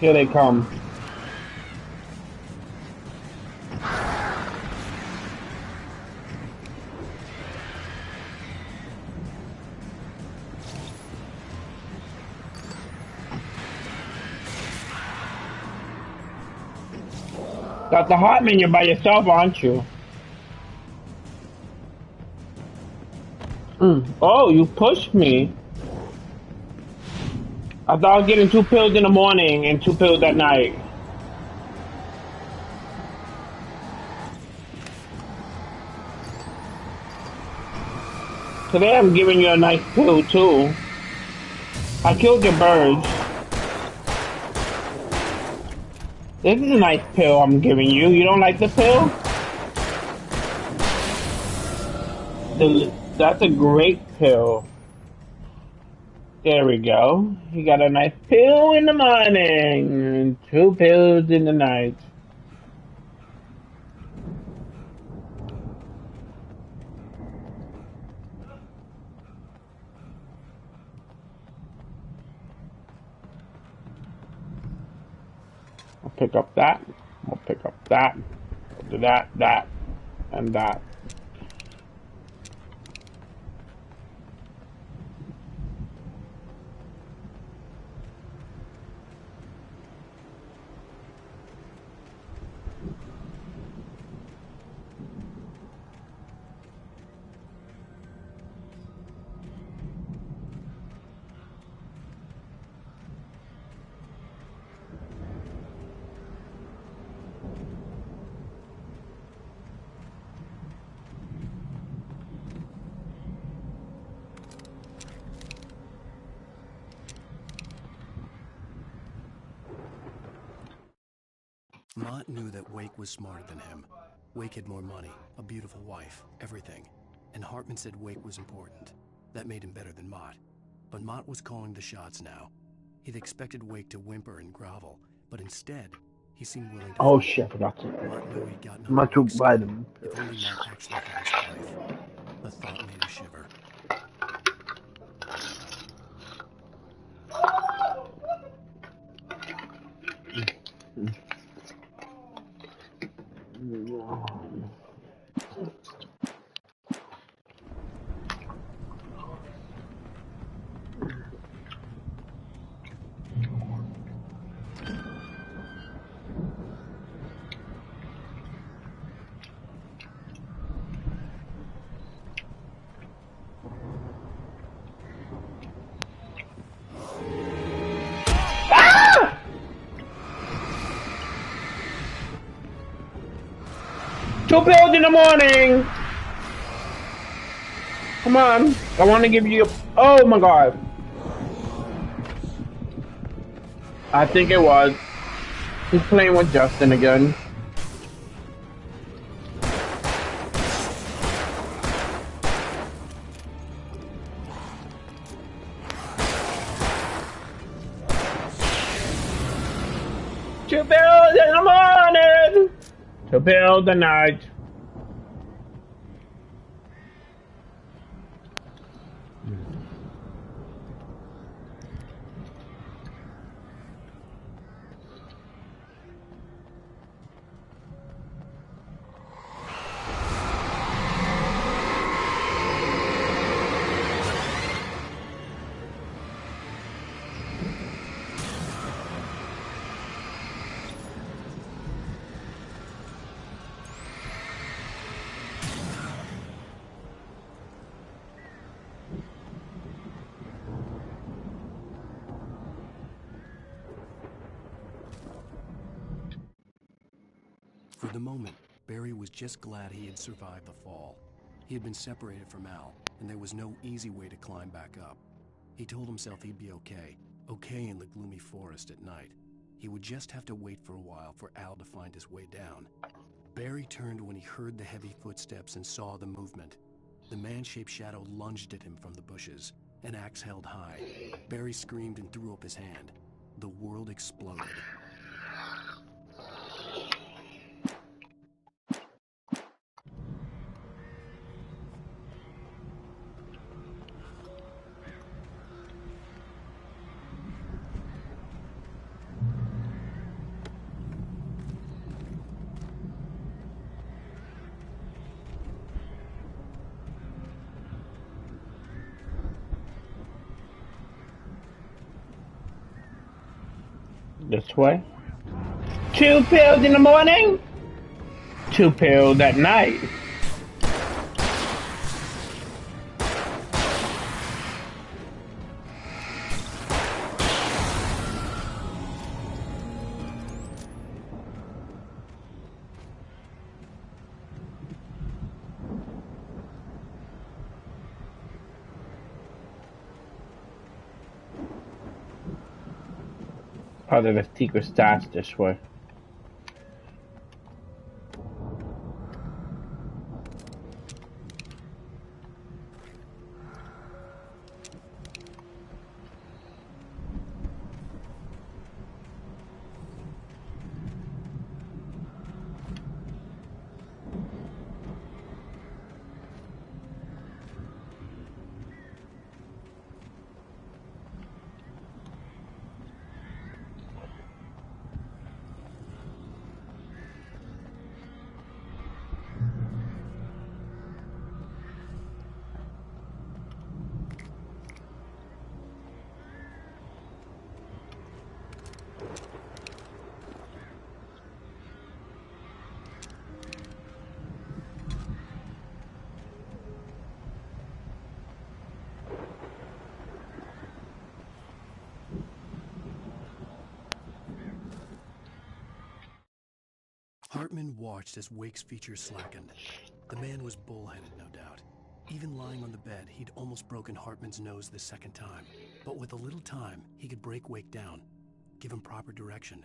Here they come. Dr. Hartman, you're by yourself, aren't you? Oh, you pushed me. I thought I was getting 2 pills in the morning and 2 pills at night. Today I'm giving you a nice pill too. I killed your birds. This is a nice pill I'm giving you. You don't like the pill? That's a great pill. There we go. You got a nice pill in the morning and 2 pills in the night. I'll pick up that. I'll pick up that. I'll do that, that, and that. Mott knew that Wake was smarter than him. Wake had more money, a beautiful wife, everything. And Hartman said Wake was important. That made him better than Mott. But Mott was calling the shots now. He'd expected Wake to whimper and grovel, but instead, he seemed willing to Oh fight. shit, I forgot to. Mott knew he'd gotten I'm under not too Wake's skin. vitamin. If only Mott actually had his wife. The thought made her shiver. Two pills in the morning. Come on. I want to give you. Oh my god. I think it was. He's playing with Justin again. Two pills in the morning. Two pills a night. For the moment, Barry was just glad he had survived the fall. He had been separated from Al, and there was no easy way to climb back up. He told himself he'd be okay in the gloomy forest at night. He would just have to wait for a while for Al to find his way down. Barry turned when he heard the heavy footsteps and saw the movement. The man-shaped shadow lunged at him from the bushes, an axe held high. Barry screamed and threw up his hand. The world exploded. This way. 2 pills in the morning, 2 pills at night. Probably the secret stash this way. Hartman watched as Wake's features slackened. The man was bullheaded, no doubt. Even lying on the bed, he'd almost broken Hartman's nose the second time. But with a little time, he could break Wake down, give him proper direction.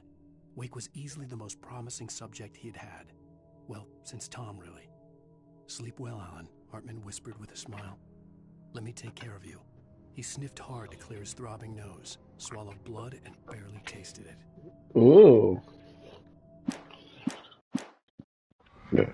Wake was easily the most promising subject he'd had. Well, since Tom, really. Sleep well, Alan, Hartman whispered with a smile. Let me take care of you. He sniffed hard to clear his throbbing nose, swallowed blood, and barely tasted it. Ooh. Yeah.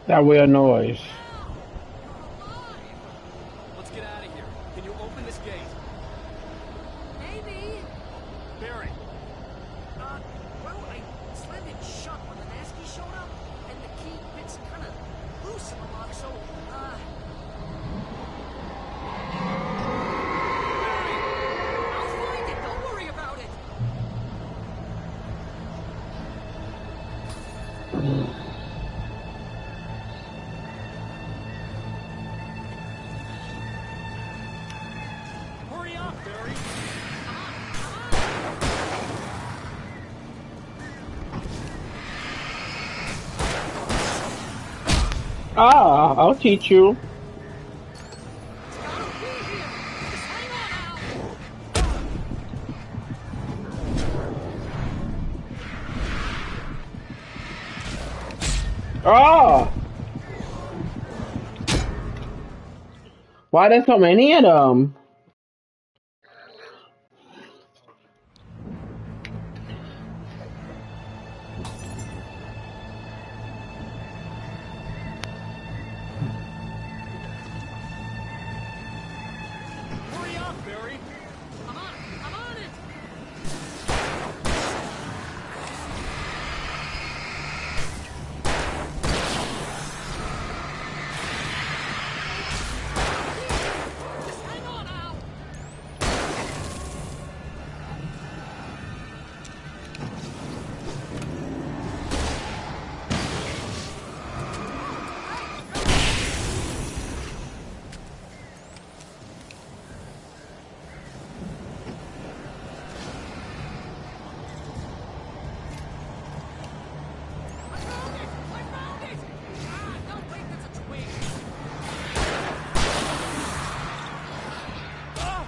That weird noise. Let's get out of here. Can you open this gate? Maybe. Barry. Well, I slammed it shut when the Nasty showed up, and the key fits kind of loose in the lock, so, I'll find it. Don't worry about it. Hurry up, Barry. Ah, I'll teach you. Oh! Why there's so many of them? Hurry up, Barry. I'm on it. Just hang on now. I found it! Ah, no, wait, that's a twig. Ah!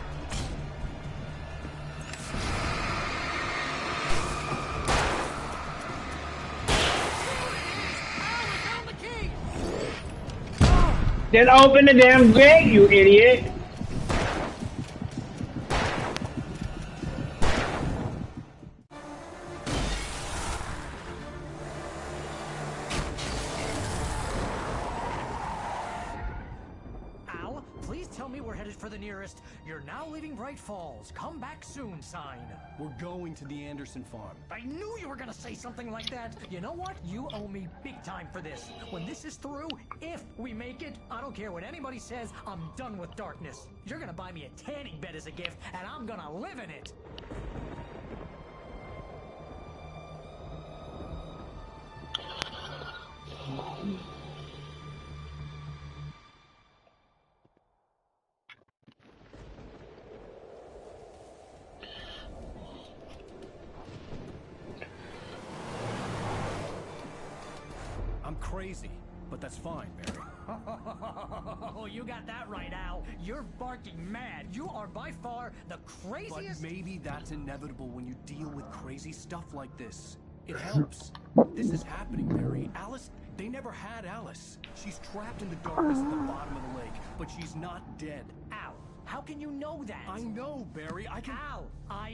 Then open the damn gate, you idiot! Al, please tell me we're we're headed for the nearest "You're now leaving Bright Falls. Come back soon" sign. We're going to the Anderson farm. I knew you were gonna say something like that. You know what? You owe me big time for this. When this is through, if we make it, I don't care what anybody says, I'm done with darkness. You're gonna buy me a tanning bed as a gift, and I'm gonna live in it. I'm crazy, but that's fine, Barry. Oh, you got that right, Al. You're barking mad. You are by far the craziest... But maybe that's inevitable when you deal with crazy stuff like this. It helps. This is happening, Barry. Alice, they never had Alice. She's trapped in the darkness at the bottom of the lake, but she's not dead. Al, how can you know that? I know, Barry. I can... Al,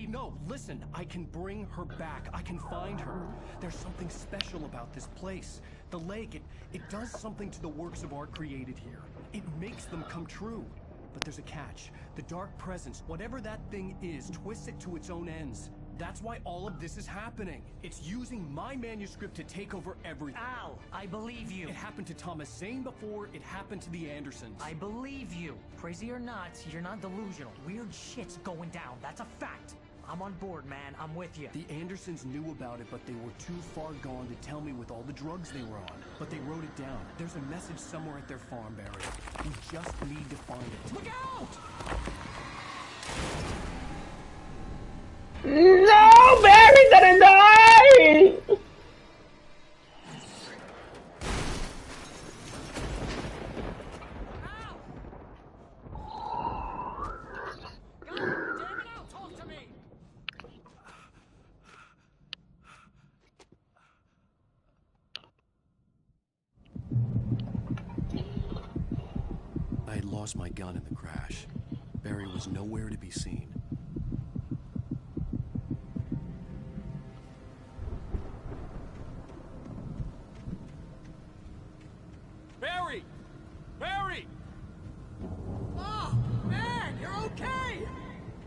No, listen. I can bring her back. I can find her. There's something special about this place. The lake, it does something to the works of art created here. It makes them come true. But there's a catch. The dark presence, whatever that thing is, twists it to its own ends. That's why all of this is happening. It's using my manuscript to take over everything. Al, I believe you. It happened to Thomas Zane before it happened to the Andersons. I believe you. Crazy or not, you're not delusional. Weird shit's going down. That's a fact. I'm on board, man. I'm with you. The Andersons knew about it, but they were too far gone to tell me with all the drugs they were on. But they wrote it down. There's a message somewhere at their farm, Barry. We just need to find it. Look out! No, Barry's gonna die! I had lost my gun in the crash. Barry was nowhere to be seen. Barry! Barry! Oh, man, you're okay!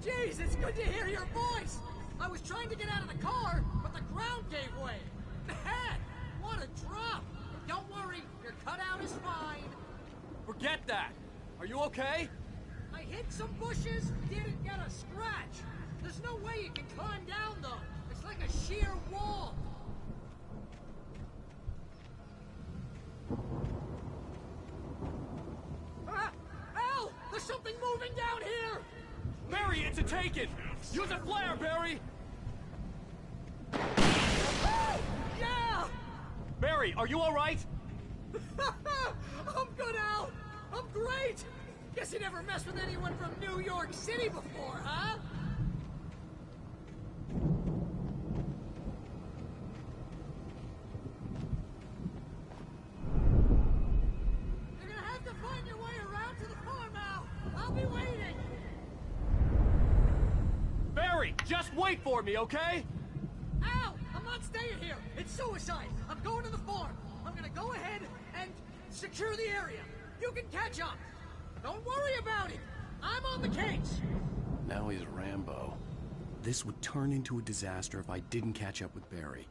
Jeez, it's good to hear your voice! I was trying to get out of the car, but the ground gave way. Man, what a drop! Don't worry, your cutout is fine. Forget that! Are you okay? I hit some bushes, didn't get a scratch. There's no way you can climb down, though. It's like a sheer wall. Al! There's something moving down here! Barry, it's a taken! Use a flare, Barry! Yeah! Barry, are you alright? I'm good, Al! I'm great! Guess you never messed with anyone from New York City before, huh? You're gonna have to find your way around to the farm, Al! I'll be waiting! Barry, just wait for me, okay? Al! I'm not staying here! It's suicide! I'm going to the farm! I'm gonna go ahead and secure the area! You can catch up! Don't worry about it! I'm on the case! Now he's Rambo. This would turn into a disaster if I didn't catch up with Barry.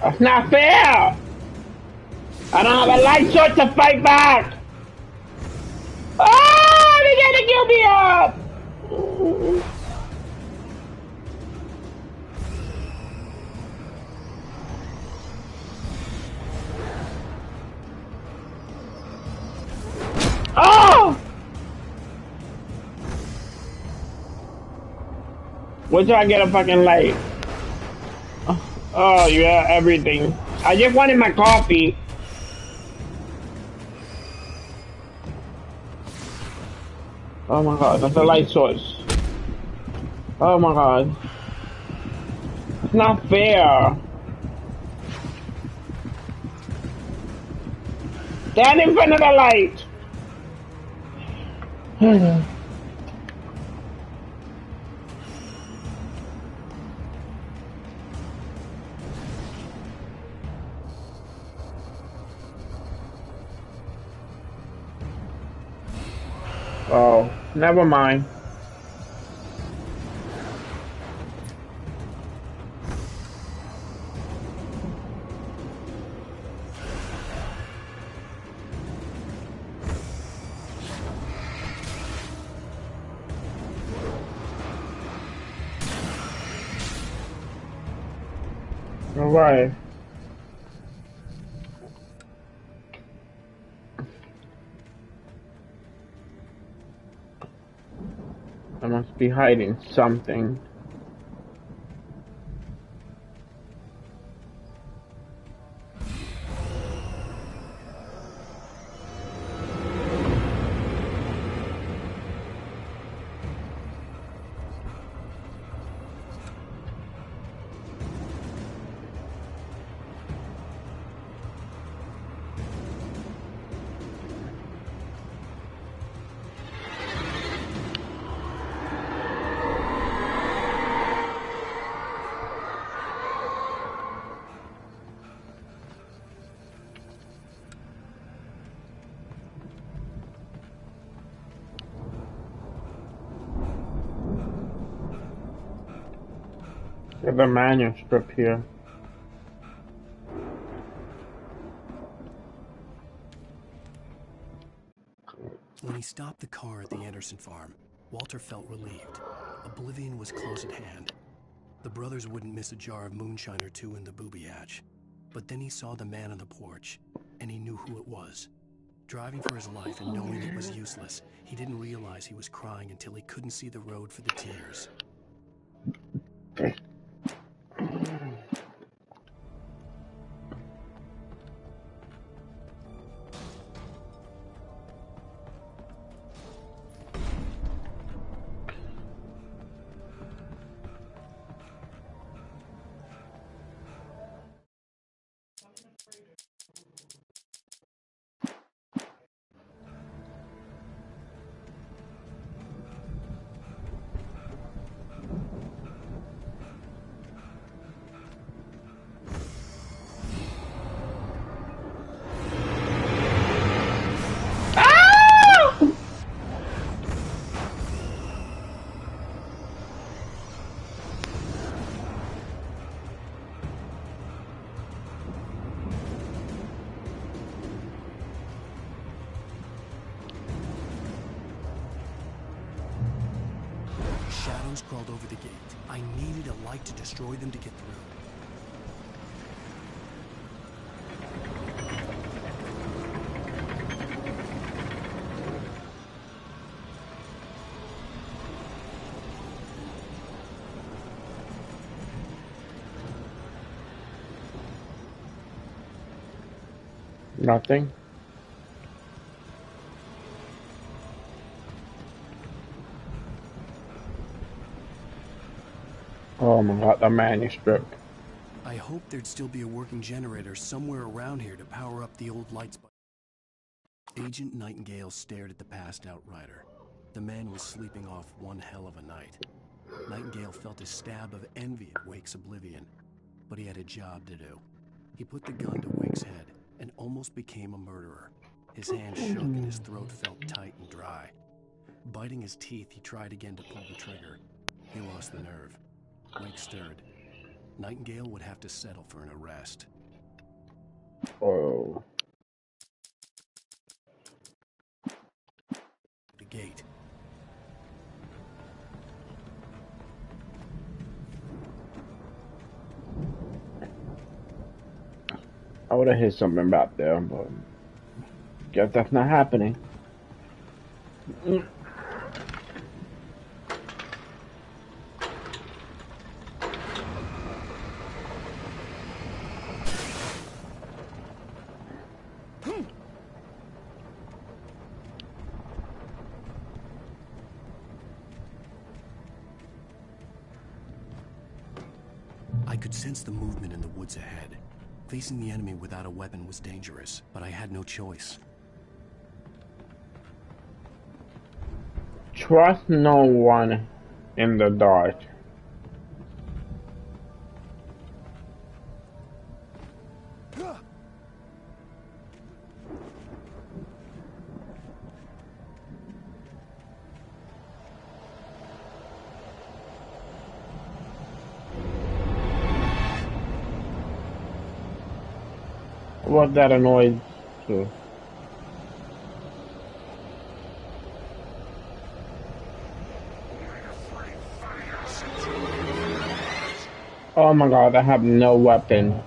That's not fair! I don't have a light sword to fight back! Oh, they're gonna kill me up! Wait till I get a fucking light. Oh yeah, everything. I just wanted my coffee. Oh my god, that's a light source. Oh my god. It's not fair. Stand in front of the light. Oh, never mind. All right. I must be hiding something. There's a manuscript here. When he stopped the car at the Anderson farm, Walter felt relieved. Oblivion was close at hand. The brothers wouldn't miss a jar of moonshine or two in the booby hatch. But then he saw the man on the porch, and he knew who it was. Driving for his life and knowing it was useless, he didn't realize he was crying until he couldn't see the road for the tears. Shadows crawled over the gate. I needed a light to destroy them to get through. Nothing. Oh my god, the manuscript. I hoped there'd still be a working generator somewhere around here to power up the old lights. Agent Nightingale stared at the passed-out rider. The man was sleeping off one hell of a night. Nightingale felt a stab of envy at Wake's oblivion, but he had a job to do. He put the gun to Wake's head and almost became a murderer. His hand shook and his throat felt tight and dry. Biting his teeth, he tried again to pull the trigger. He lost the nerve. Wake stirred. Nightingale would have to settle for an arrest. Oh. The gate. I would have hit something back there, but guess that's not happening. I could sense the movement in the woods ahead. Facing the enemy without a weapon was dangerous, but I had no choice. Trust no one in the dark. What that annoys too. Oh my god, I have no weapon.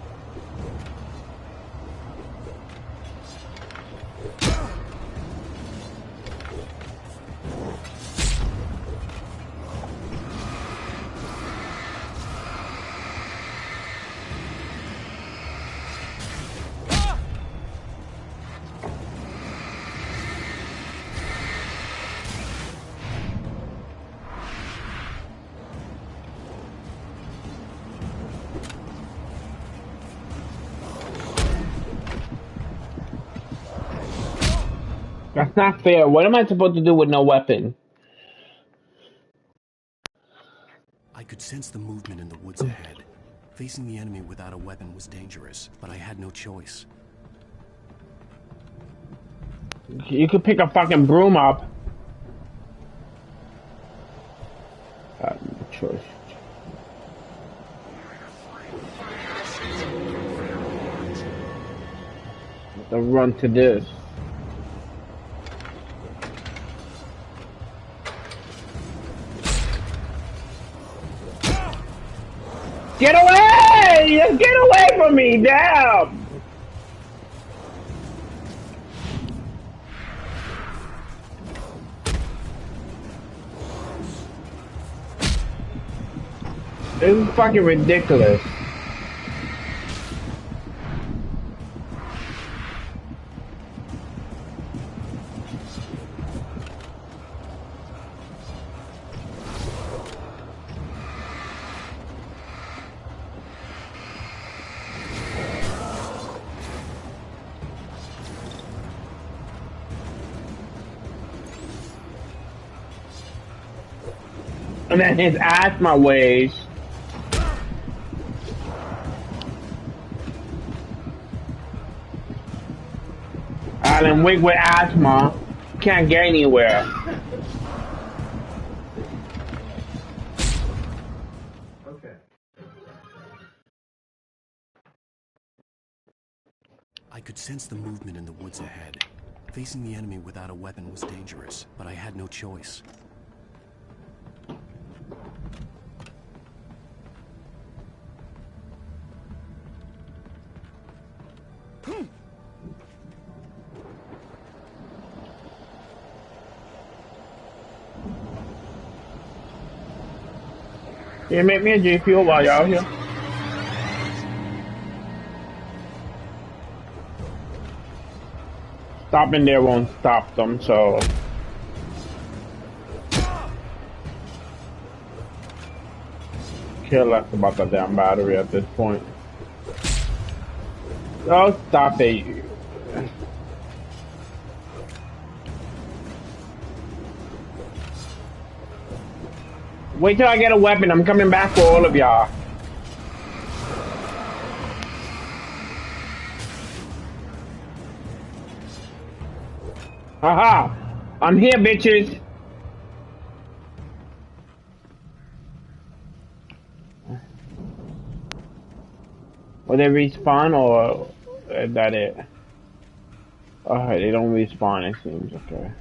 That's not fair. What am I supposed to do with no weapon? I could sense the movement in the woods ahead. Facing the enemy without a weapon was dangerous, but I had no choice. You could pick a fucking broom up. I have no choice. I'll run to this. Get away! Just get away from me! Damn! This is fucking ridiculous. And then his asthma waves. Alan Wake with asthma can't get anywhere. Okay. I could sense the movement in the woods ahead. Facing the enemy without a weapon was dangerous, but I had no choice. Can you make me a G Fuel while you're out here? Stopping there won't stop them, so... Care less about the damn battery at this point. Oh, stop it. Wait till I get a weapon. I'm coming back for all of y'all. Haha! I'm here, bitches. Will they respawn or is that it? Alright, they don't respawn, it seems. Okay.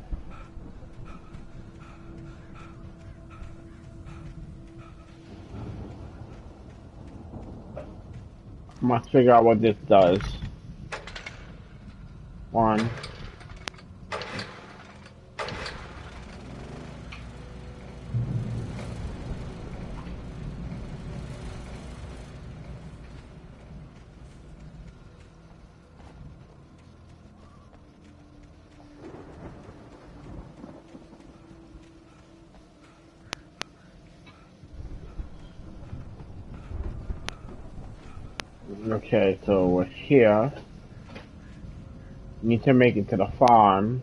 Must figure out what this does. One. Okay, so we're here. Need to make it to the farm.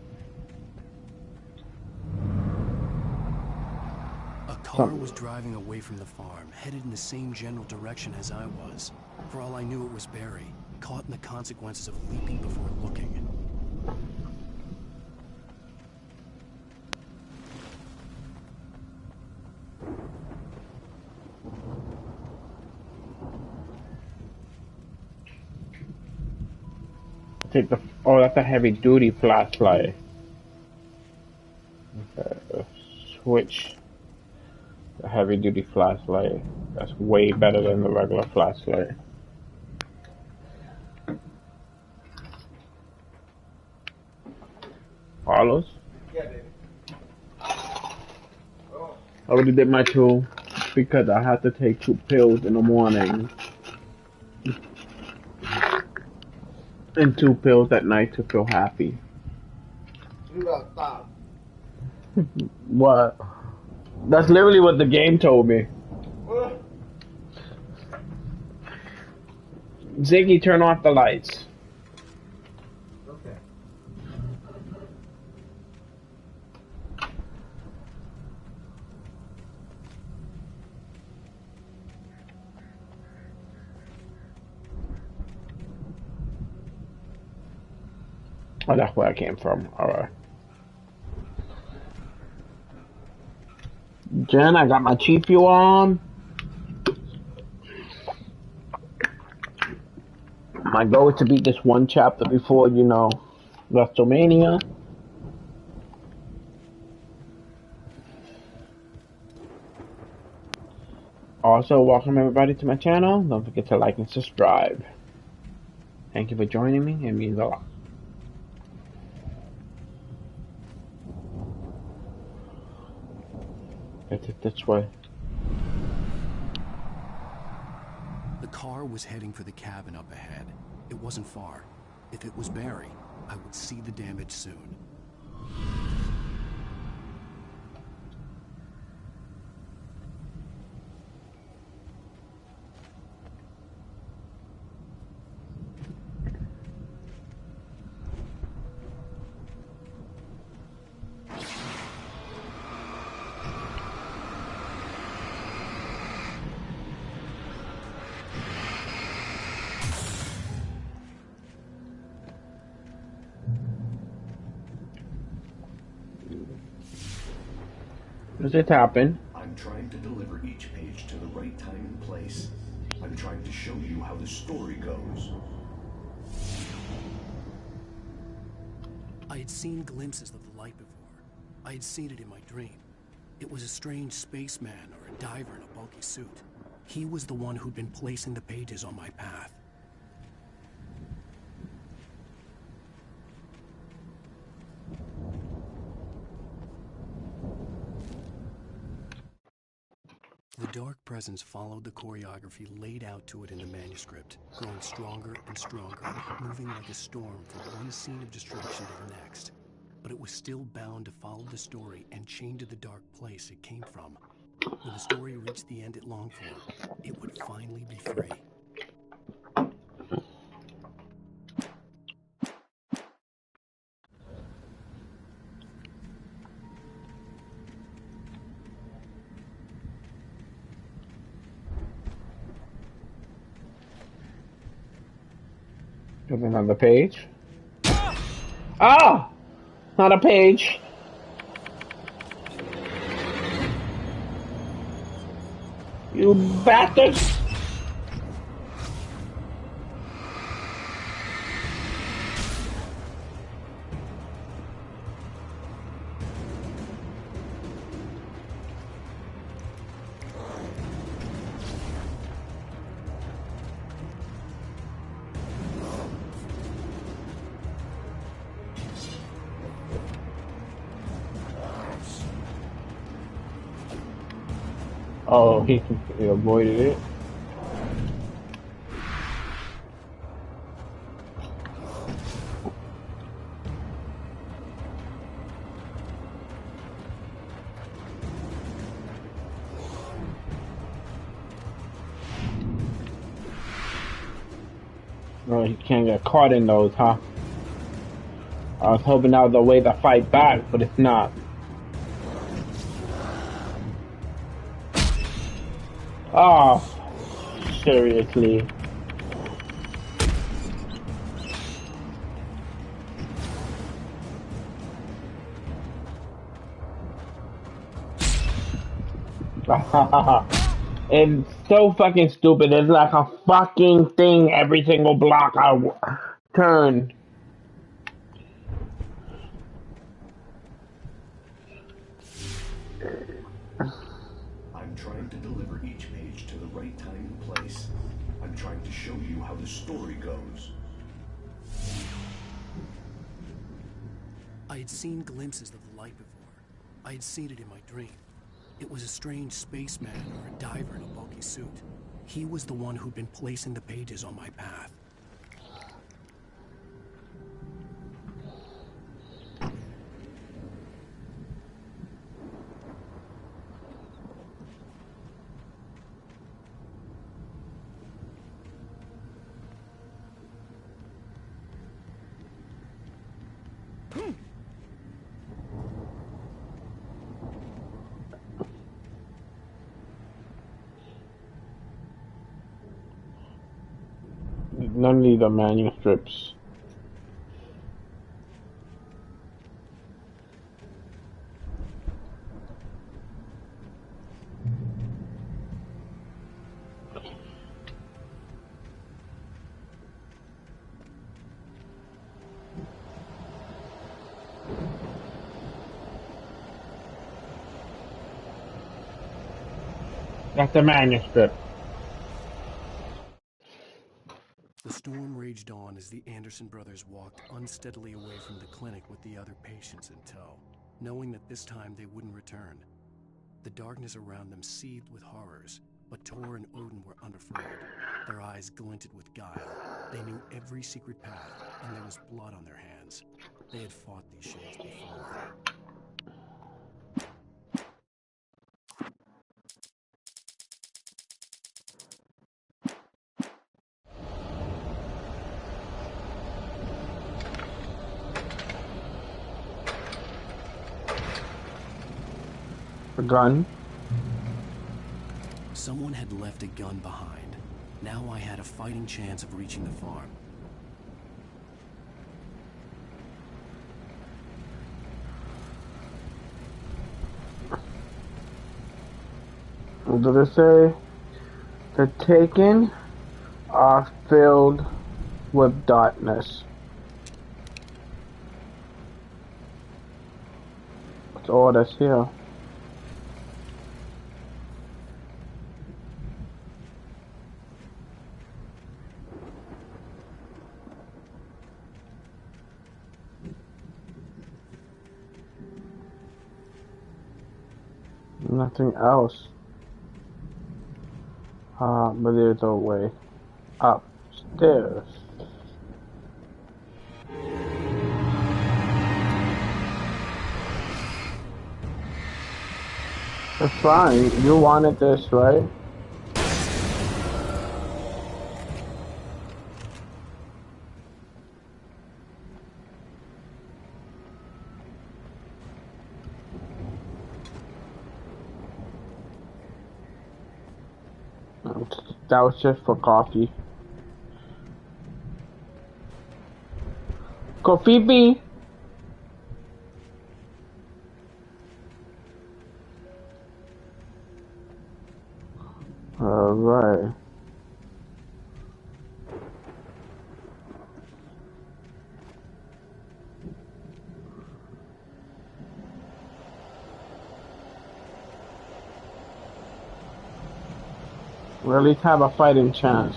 A car was driving away from the farm, headed in the same general direction as I was. For all I knew, it was Barry, caught in the consequences of leaping before looking. Take the that's a heavy duty flashlight. Okay, switch the heavy duty flashlight. That's way better than the regular flashlight. Carlos? Yeah, baby. Oh. I already did my 2 because I have to take 2 pills in the morning and 2 pills at night to feel happy. You gotta stop. What? That's literally what the game told me. What? Ziggy, turn off the lights. Okay. Oh, that's where I came from. Alright. Jen, I got my Chief Fuel on. My goal is to beat this one chapter before, WrestleMania. Also, welcome everybody to my channel. Don't forget to like and subscribe. Thank you for joining me. It means a lot. Let's hit this way. The car was heading for the cabin up ahead. It wasn't far. If it was Barry, I would see the damage soon. Does it happen? I'm trying to deliver each page to the right time and place. I'm trying to show you how the story goes. I had seen glimpses of the light before. I had seen it in my dream. It was a strange spaceman or a diver in a bulky suit. He was the one who'd been placing the pages on my path. The dark presence followed the choreography laid out to it in the manuscript, growing stronger and stronger, moving like a storm from one scene of destruction to the next. But it was still bound to follow the story and chained to the dark place it came from. When the story reached the end it longed for, it would finally be free. There's another page. Ah! Not a page. You bastards! Oh, he avoided it. Oh, he can't get caught in those, huh? I was hoping that was a way to fight back, but it's not. Oh, seriously. It's so fucking stupid. It's like a fucking thing every single block I turn. I'm trying to deliver each page to the right time and place. I'm trying to show you how the story goes. I had seen glimpses of the light before. I had seen it in my dream. It was a strange spaceman or a diver in a bulky suit. He was the one who'd been placing the pages on my path. None of these are manuscripts. That's a manuscript. The storm raged on as the Anderson brothers walked unsteadily away from the clinic with the other patients in tow, knowing that this time they wouldn't return. The darkness around them seethed with horrors, but Tor and Odin were unafraid. Their eyes glinted with guile. They knew every secret path, and there was blood on their hands. They had fought these shades before. A gun. Someone had left a gun behind. Now I had a fighting chance of reaching the farm. What did it say? The taken are filled with darkness. That's all that's here. Nothing else. But there's a way upstairs. It's fine. You wanted this, right? That was just for coffee. Coffee. All right. We at least have a fighting chance.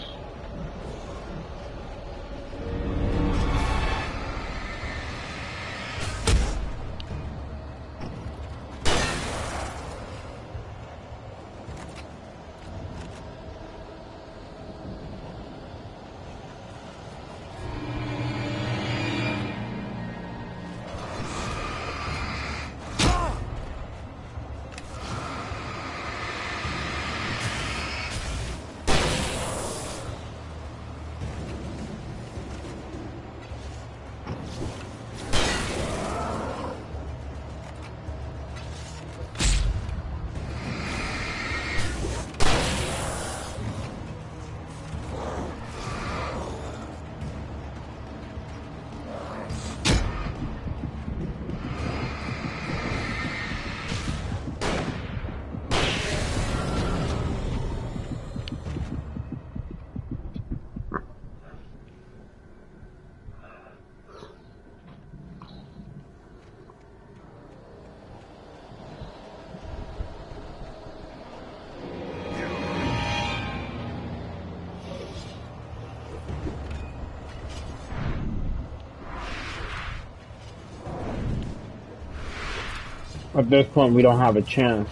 At this point, we don't have a chance.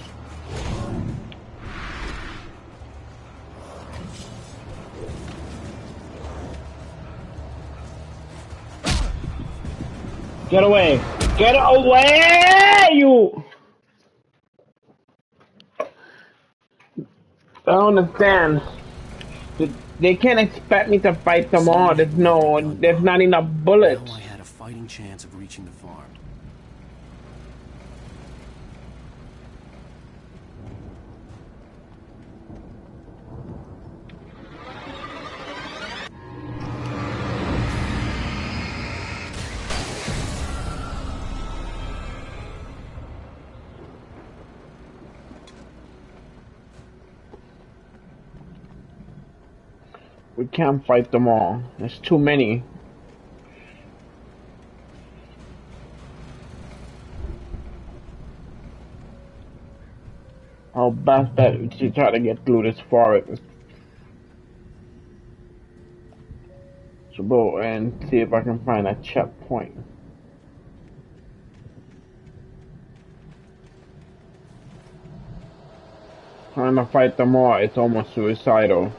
Get away! Get away, you! I don't understand. They can't expect me to fight them all. There's not enough bullets. Now I had a fighting chance of reaching the farm. We can't fight them all. There's too many. I'll best bet to try to get through this forest. So go and see if I can find a checkpoint. Trying to fight them all, it's almost suicidal.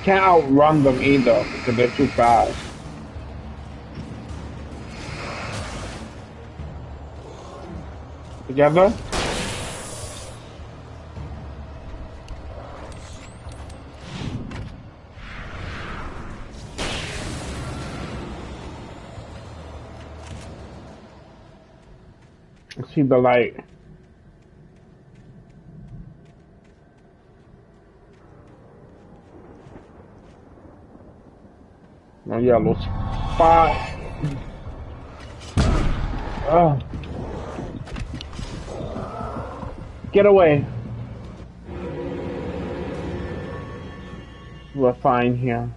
Can't outrun them either because they're too fast. Together? I see the light. No yellow spot. Oh. Get away. We're fine here.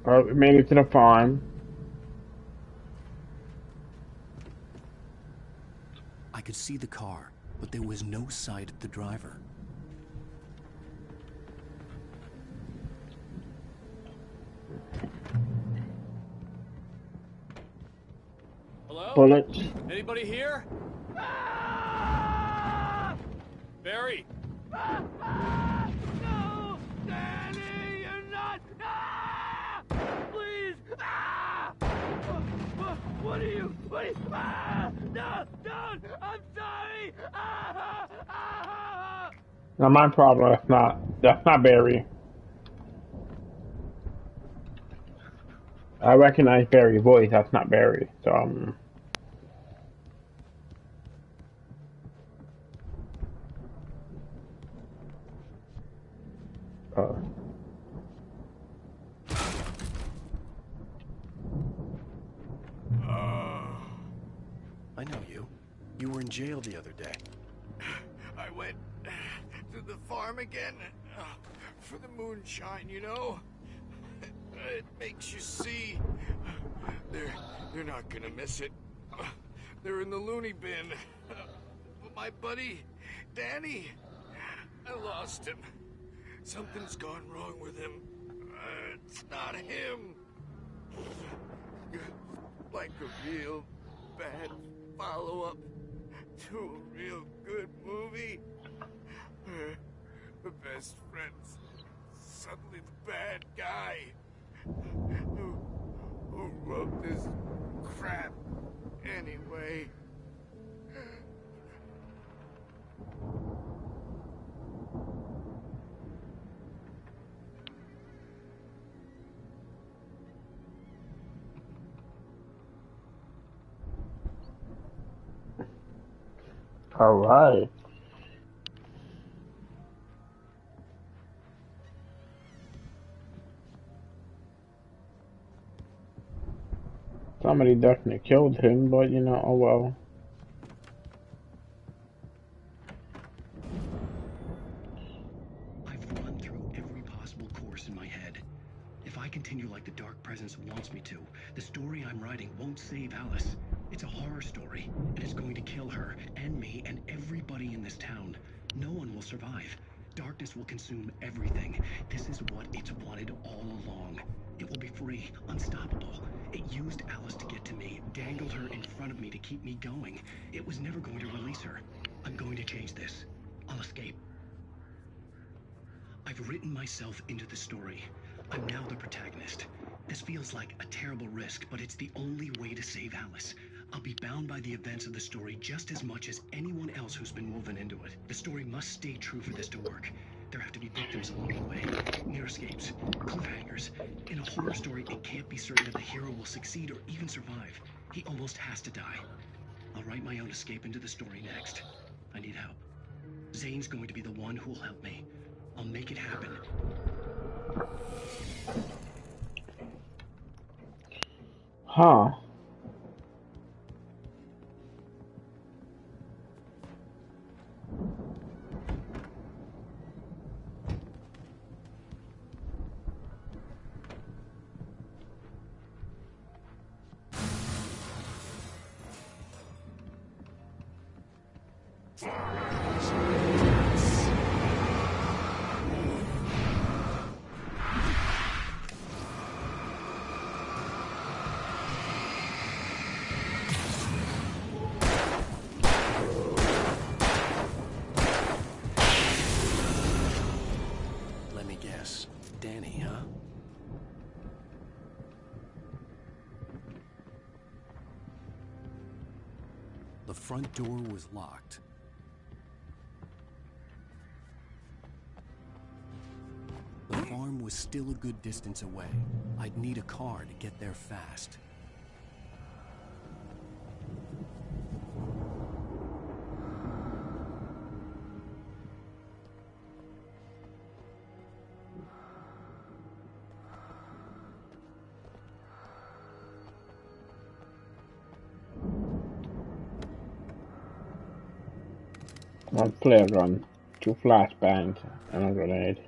We made it to the farm. I could see the car, but there was no sight of the driver. Hello? Bullets. Anybody here? Barry? No! Danny, you're not! Please! What are you? No! Don't! I'm sorry! Not my problem. That's not Barry. I recognize Barry's voice. That's not Barry. So I know you. You were in jail the other day. I went to the farm again for the moonshine, you know? It makes you see. They're not gonna miss it. They're in the loony bin. But my buddy, Danny, I lost him. Something's gone wrong with him. It's not him. Like a real bad follow-up to a real good movie. The best friend's suddenly the bad guy. Who wrote this crap anyway? all right. Somebody definitely killed him, but you know, oh well. I've run through every possible course in my head. If I continue like the Dark Presence wants me to, the story I'm writing won't save Alice. It's a horror story, and it's going to kill her, and me, and everybody in this town. No one will survive. Darkness will consume everything. This is what it's wanted all along. It will be free, unstoppable. It used Alice to get to me, dangled her in front of me to keep me going. It was never going to release her. I'm going to change this. I'll escape. I've written myself into the story. I'm now the protagonist. This feels like a terrible risk, but it's the only way to save Alice. I'll be bound by the events of the story just as much as anyone else who's been woven into it. The story must stay true for this to work. There have to be victims along the way, near escapes, cliffhangers. In a horror story, it can't be certain that the hero will succeed or even survive. He almost has to die. I'll write my own escape into the story next. I need help. Zane's going to be the one who'll help me. I'll make it happen. Huh. Danny, huh? The front door was locked. The farm was still a good distance away. I'd need a car to get there fast. One flare gun, 2 flashbangs, and a grenade.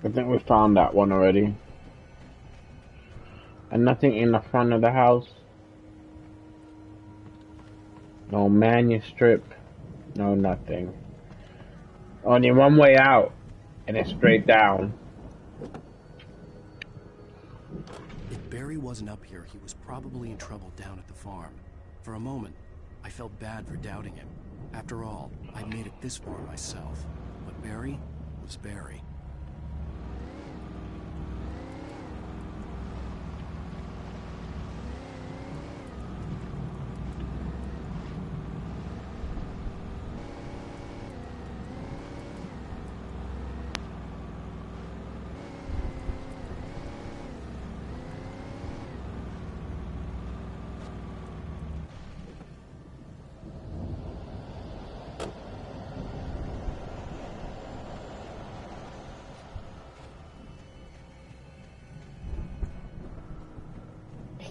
I think we found that one already. And nothing in the front of the house. No manuscript. No nothing. Only one way out. And it's straight down. If Barry wasn't up here, he was probably in trouble down at the farm. For a moment, I felt bad for doubting him. After all, I'd made it this far myself. But Barry was Barry.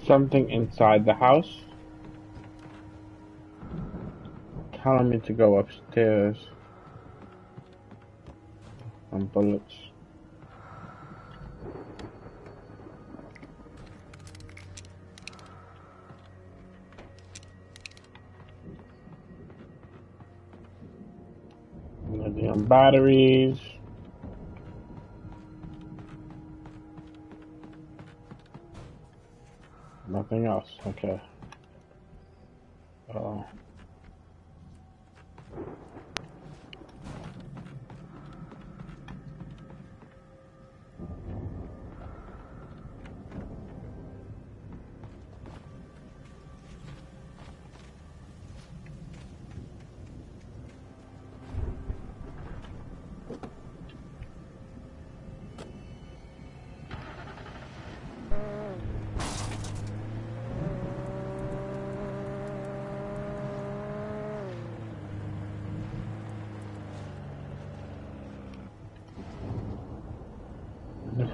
Something inside the house. Telling me to go upstairs. Some bullets. Lithium batteries. Nothing else. Okay. Oh.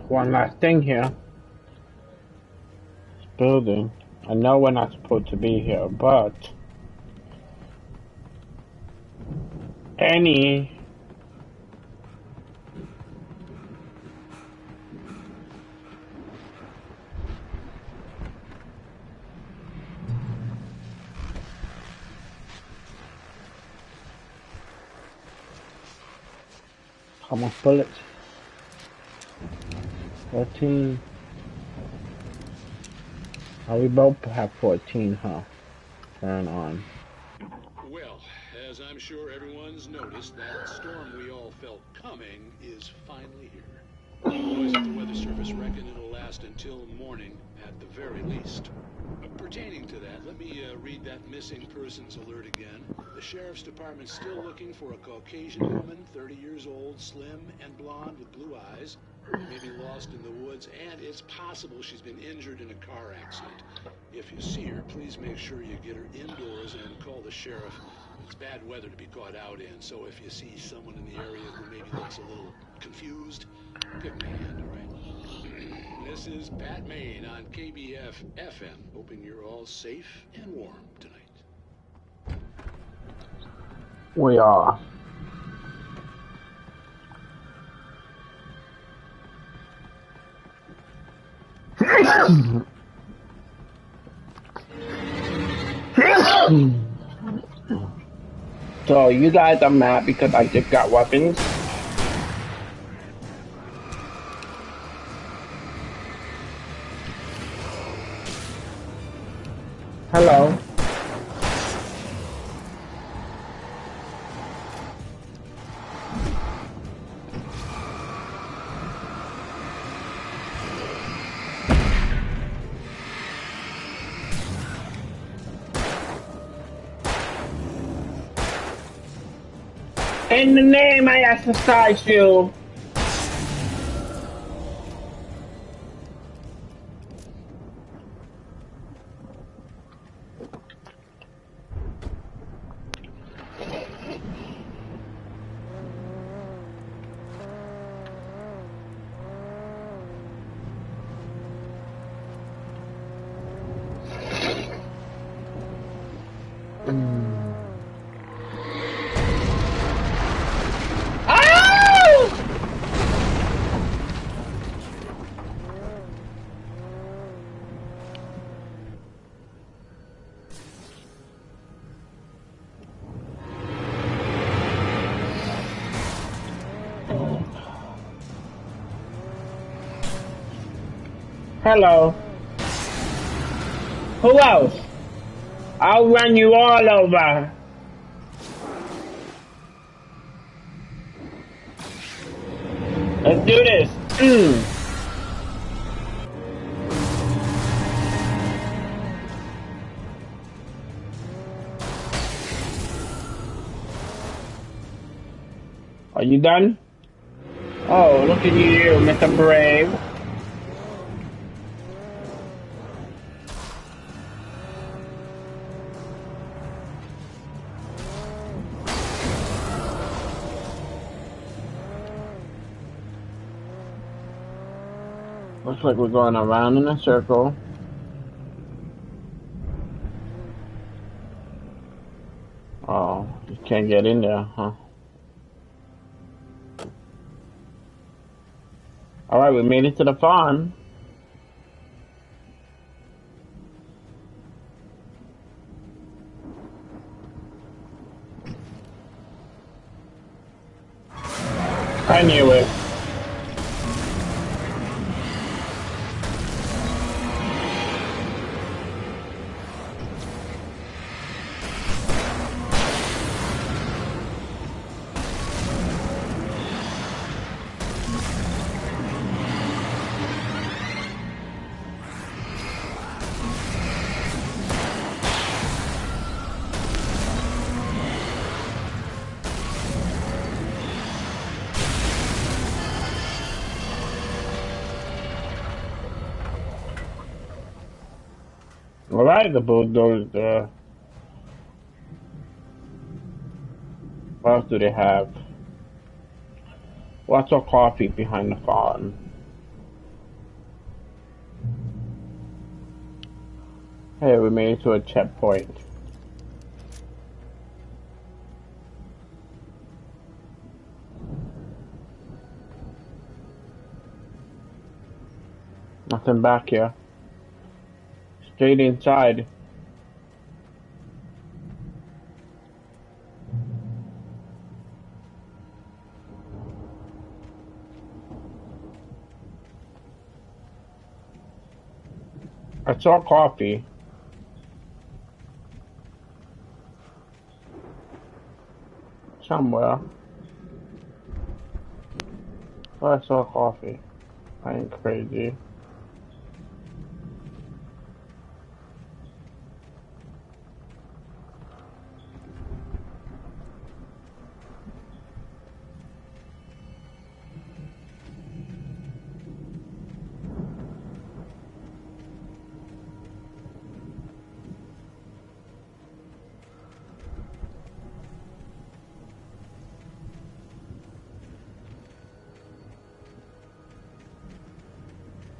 one last thing here. This building. I know we're not supposed to be here, but any how much bullets? 14. Oh, we both have 14, huh? Turn on. Well, as I'm sure everyone's noticed, that storm we all felt coming is finally here. The boys at the Weather Service reckon it'll last until morning at the very least. Pertaining to that, let me read that missing persons alert again. The Sheriff's Department's still looking for a Caucasian woman, 30 years old, slim and blonde with blue eyes. May be lost in the woods, and it's possible she's been injured in a car accident. If you see her, please make sure you get her indoors and call the sheriff. It's bad weather to be caught out in, so if you see someone in the area who maybe looks a little confused, give me a hand, all right? This is Pat Maine on KBF FM, hoping you're all safe and warm tonight. We are. So you guys are mad because I just got weapons? Hello. In the name, I exercise you. Hello. Who else? I'll run you all over. Let's do this. Are you done? Oh, look at you, Mr. Brave. Looks like we're going around in a circle. Oh, you can't get in there, huh? Alright, we made it to the farm. I knew it. Alright, the bulldozer. What else do they have? Lots of coffee behind the farm. Hey, we made it to a checkpoint. Nothing back here. Straight inside. I saw coffee. Somewhere. Oh, I saw coffee. I ain't crazy.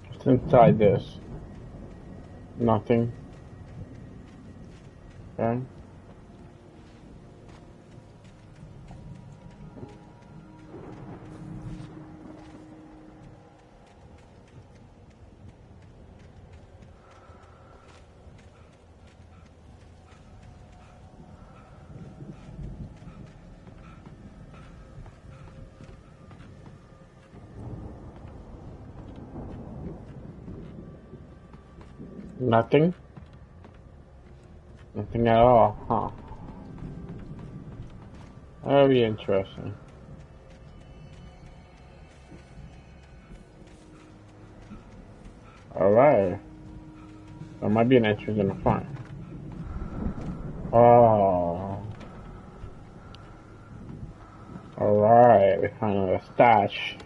What's inside this? Nothing. Okay. Nothing? Nothing at all, huh? Very interesting. Alright. There might be an entrance in the front. Oh. Alright, we found a stash.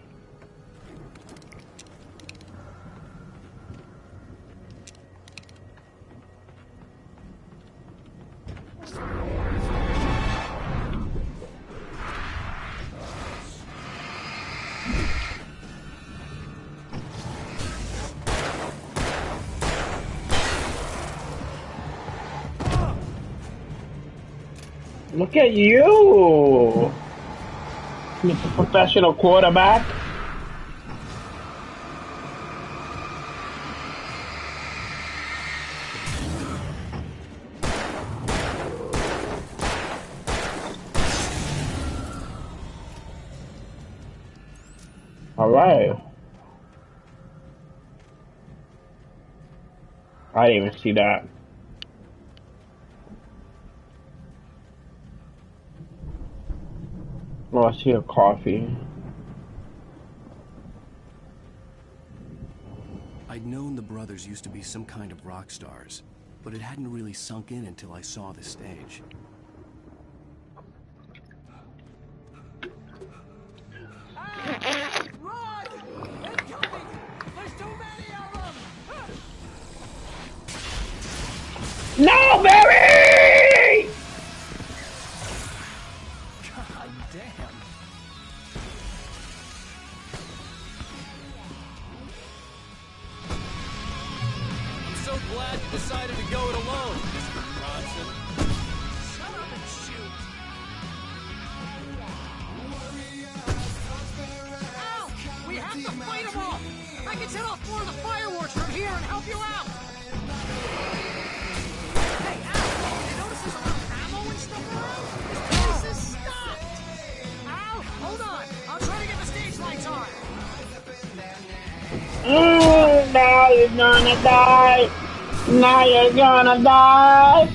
Look at you, Mr. Professional Quarterback. All right. I didn't even see that. Oh, I see a coffee. I'd known the brothers used to be some kind of rock stars, but it hadn't really sunk in until I saw the stage. Run! Incoming! There's too many of them! No, Barry! God damn. I'm so glad you decided to go it alone, Mr. Bronson. Shut up and shoot! Ow! We have to fight them all! I can set off more of the fireworks from here and help you out! Hey, Al! You notice there's a lot of ammo and stuff around? This place is stocked! Al, hold on! I'll try to get the stage lights on! Now you're gonna die. Now you're gonna die.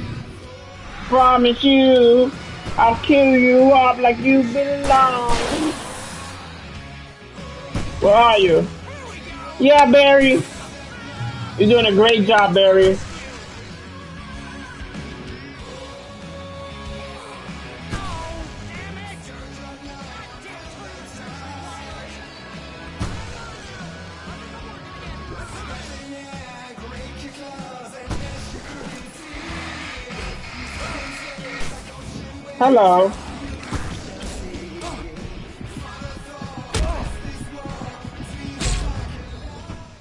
Promise you, I'll kill you up like you belong. Where are you? Yeah, Barry. You're doing a great job, Barry. Hello.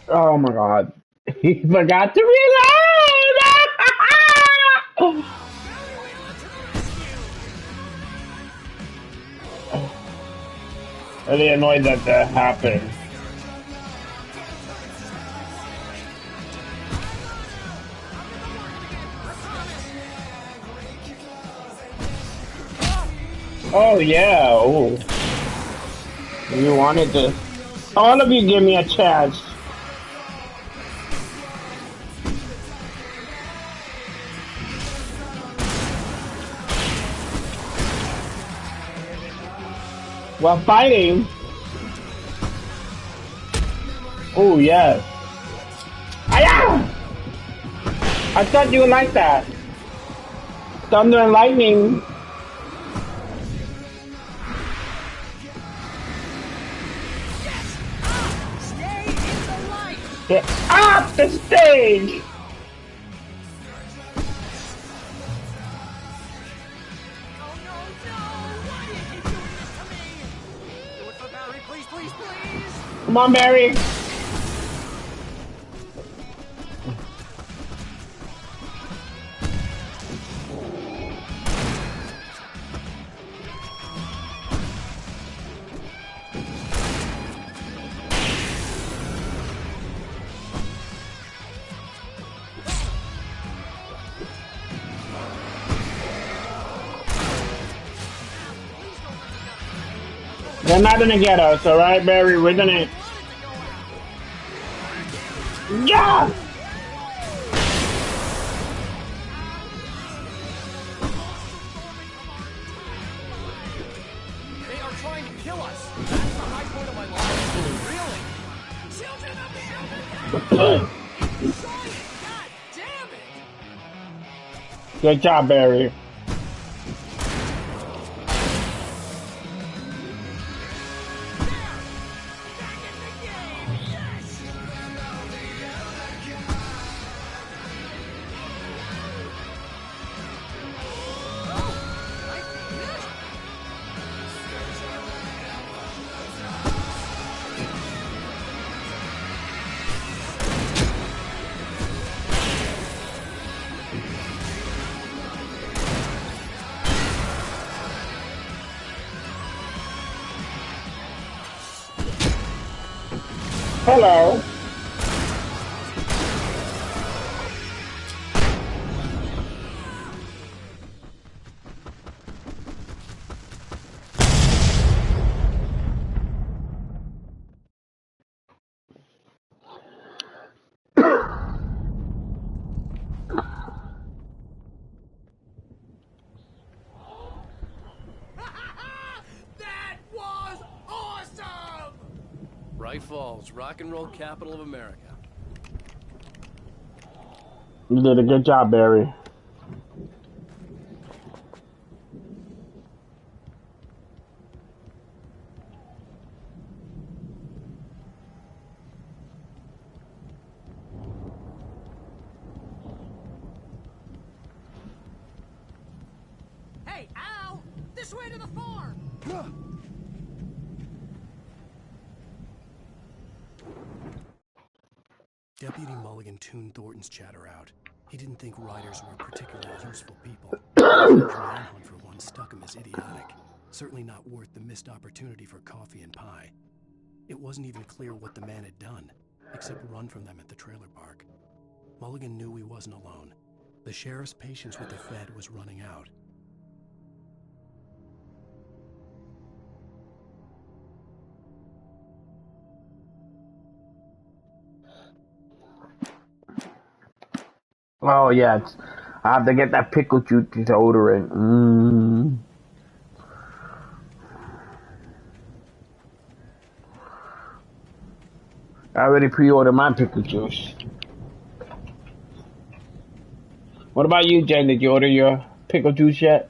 Oh my God. He forgot to reload! Really annoyed that that happened. Oh yeah, oh. You wanted to. All of you give me a chance. While fighting. Oh yes. Aya! I thought you would like that. Thunder and lightning. Stay in the light. Get off the stage! Do it for Barry, please, please, please. Come on, Barry. They're not gonna get us, alright, Barry? We're gonna. Yeah! They are trying to kill us. That's the high point of my life. Really? Children of the Earth! God damn it! Good job, Barry. Hello. That was awesome! Bright Falls, rock and roll capital of America. You did a good job, Barry. Hey, Al! This way to the farm! Deputy Mulligan tuned Thornton's chatter out. He didn't think riders were particularly useful people. The manhunt for one stuck him as idiotic. Certainly not worth the missed opportunity for coffee and pie. It wasn't even clear what the man had done, except run from them at the trailer park. Mulligan knew he wasn't alone. The sheriff's patience with the Fed was running out. Oh yeah, I have to get that pickle juice deodorant. I already pre-ordered my pickle juice. What about you, Jen? Did you order your pickle juice yet?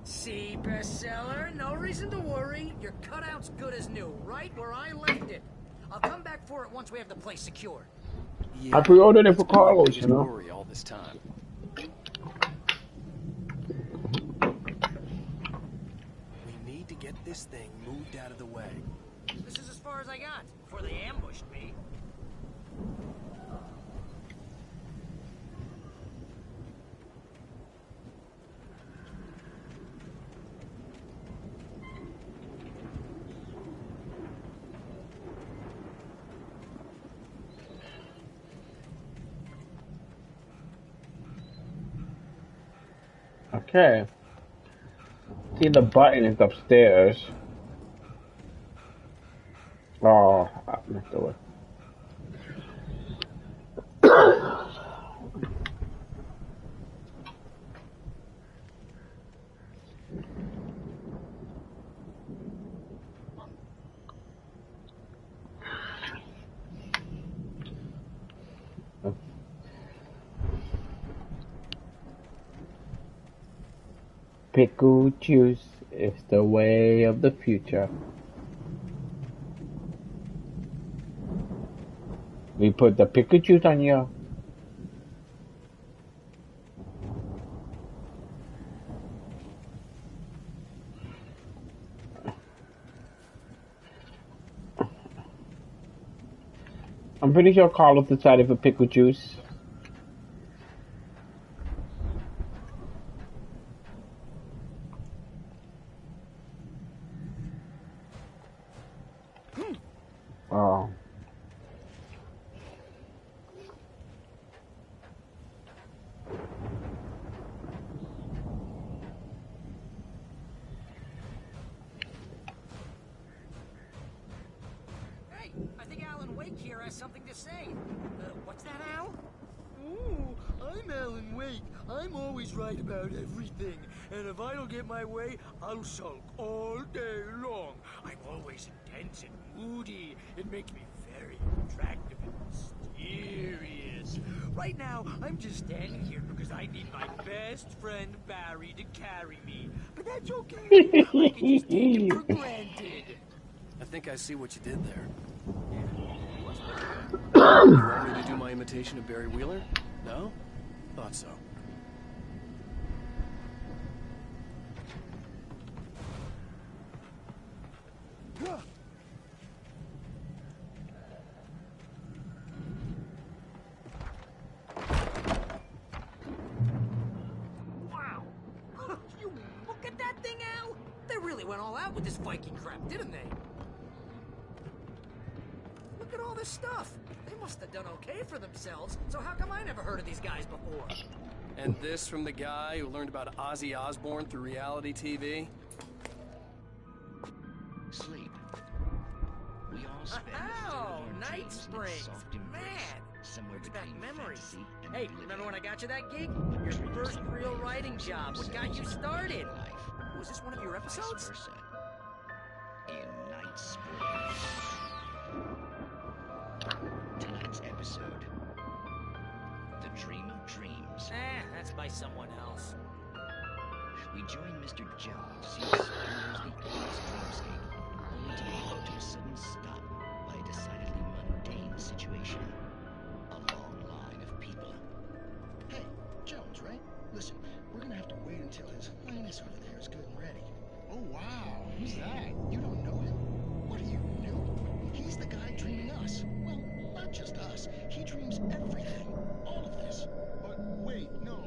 See, cellar. No reason to worry. Your cutout's good as new, right where I left it. I'll come back for it once we have the place secured. Yeah, I pre-ordered it for that's been my Carlos, biggest you know. worry all this time. We need to get this thing moved out of the way. This is as far as I got before they ambushed me. Okay. See, the button is upstairs. Oh, I missed the way. Pickle juice is the way of the future. We put the pickle juice on you. I'm pretty sure Carlos decided for pickle juice. Oh. Hey, I think Alan Wake here has something to say. What's that, Al? Ooh, I'm Alan Wake. I'm always right about everything. And if I don't get my way, I'll sulk all day long. I'm always intense and moody. It makes me very attractive and mysterious. Right now, I'm just standing here because I need my best friend Barry to carry me. But that's okay. I can just take it for granted. I think I see what you did there. You want me to do my imitation of Barry Wheeler? No? Thought so. Wow. You look at that thing, Al. They really went all out with this Viking crap, didn't they? Look at all this stuff. They must have done okay for themselves, so how come I never heard of these guys before? And this from the guy who learned about Ozzy Osbourne through reality TV? Sleep. We all spend Oh, our Night dreams in Springs. soft embrace, Man, somewhere brings back between memories. fantasy and Hey, reality. remember when I got you that gig? Your first real writing job. What got you started? Was this one of your episodes? Vice versa. In Night Springs. Tonight's episode. The Dream of Dreams. That's by someone else. We join Mr. Jones as he explores the endless dreamscape, only to be brought to a sudden stop by a decidedly mundane situation. A long line of people. Hey, Jones, right? Listen, we're gonna have to wait until his highness over there is good and ready. Oh, wow. Who's that? You don't know him? What are you, new? He's the guy dreaming us. Well, not just us. He dreams everything. All of this. But wait, no.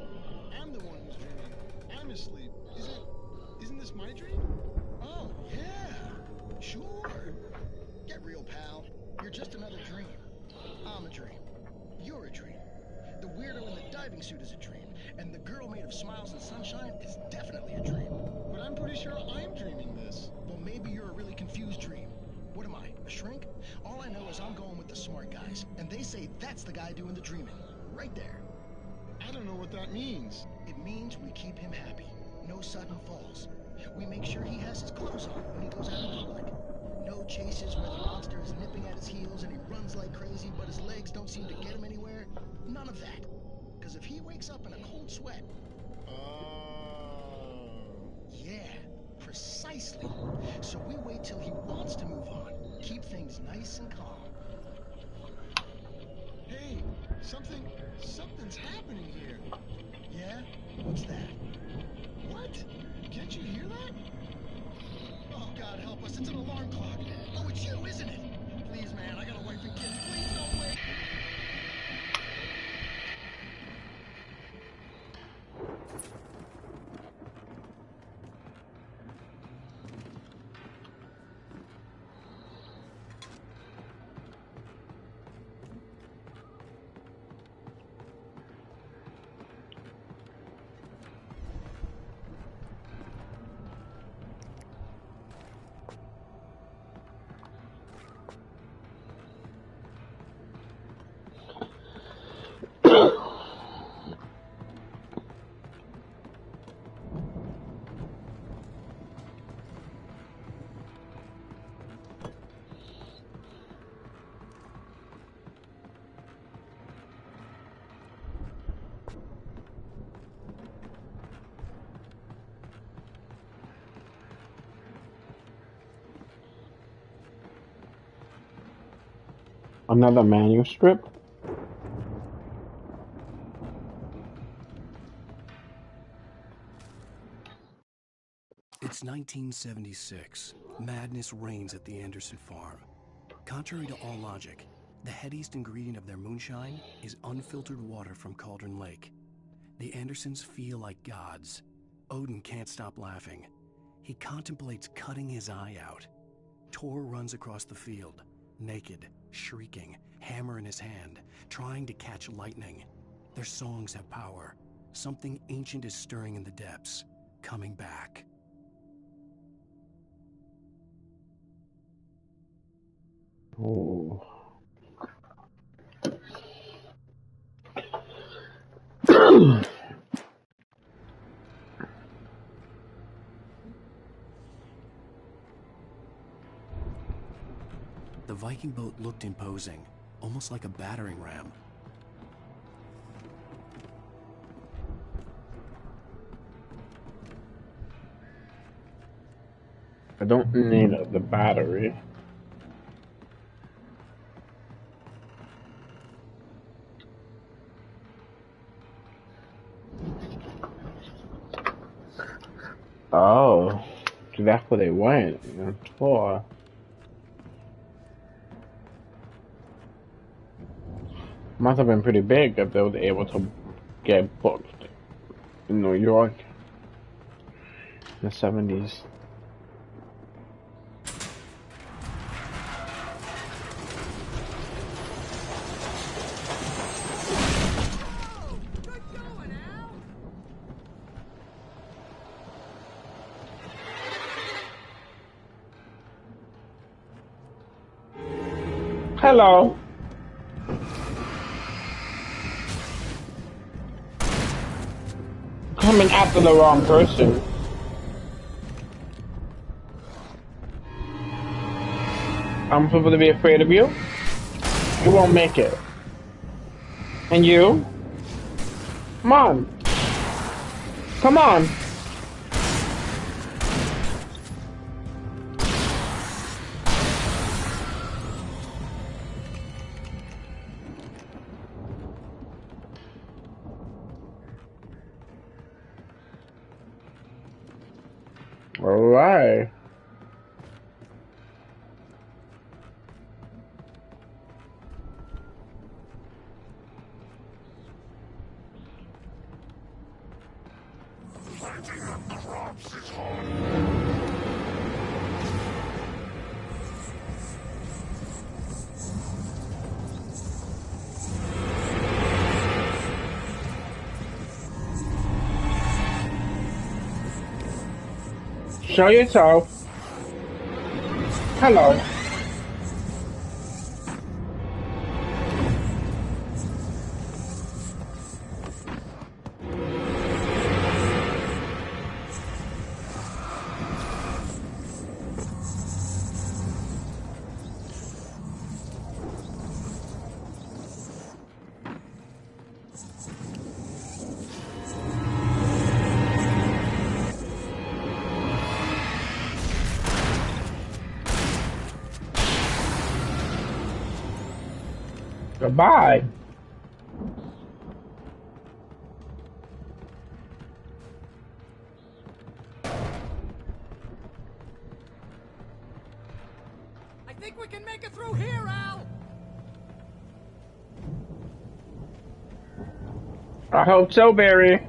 I'm the one who's dreaming. I'm asleep. Isn't this my dream? Oh, yeah. Sure. Get real, pal. You're just another dream. I'm a dream. You're a dream. The weirdo in the diving suit is a dream, and the girl made of smiles and sunshine is definitely a dream. But I'm pretty sure I'm dreaming this. Well, maybe you're a really confused dream. What am I, a shrink? All I know is I'm going with the smart guys, and they say that's the guy doing the dreaming. Right there. I don't know what that means. It means we keep him happy. No sudden falls. We make sure he has his clothes on when he goes out in public. No chases where the monster is nipping at his heels and he runs like crazy, but his legs don't seem to get him anywhere. None of that. Because if he wakes up in a cold sweat... Yeah, Precisely. So we wait till he wants to move on. Keep things nice and calm. Hey, something's happening here. Yeah? What's that? What? Can't you hear that? Oh, God help us. It's an alarm clock. Oh, it's you, isn't it? Please, man, I got a wife and kids. Please don't wait. Another manuscript? It's 1976. Madness reigns at the Anderson farm. Contrary to all logic, the headiest ingredient of their moonshine is unfiltered water from Cauldron Lake. The Andersons feel like gods. Odin can't stop laughing. He contemplates cutting his eye out. Tor runs across the field, naked, shrieking, hammer in his hand, trying to catch lightning. Their songs have power. Something ancient is stirring in the depths, coming back. Oh. The Viking boat looked imposing, almost like a battering ram. I don't need the battery. Oh, so that's where they went. On tour. Must have been pretty big if they were able to get booked in New York in the 70s. Hello. Coming after the wrong person. I'm supposed to be afraid of you? You won't make it. And you? Come on. Come on. All right. Show yourself. Hello. Goodbye. I think we can make it through here, Al! I hope so, Barry.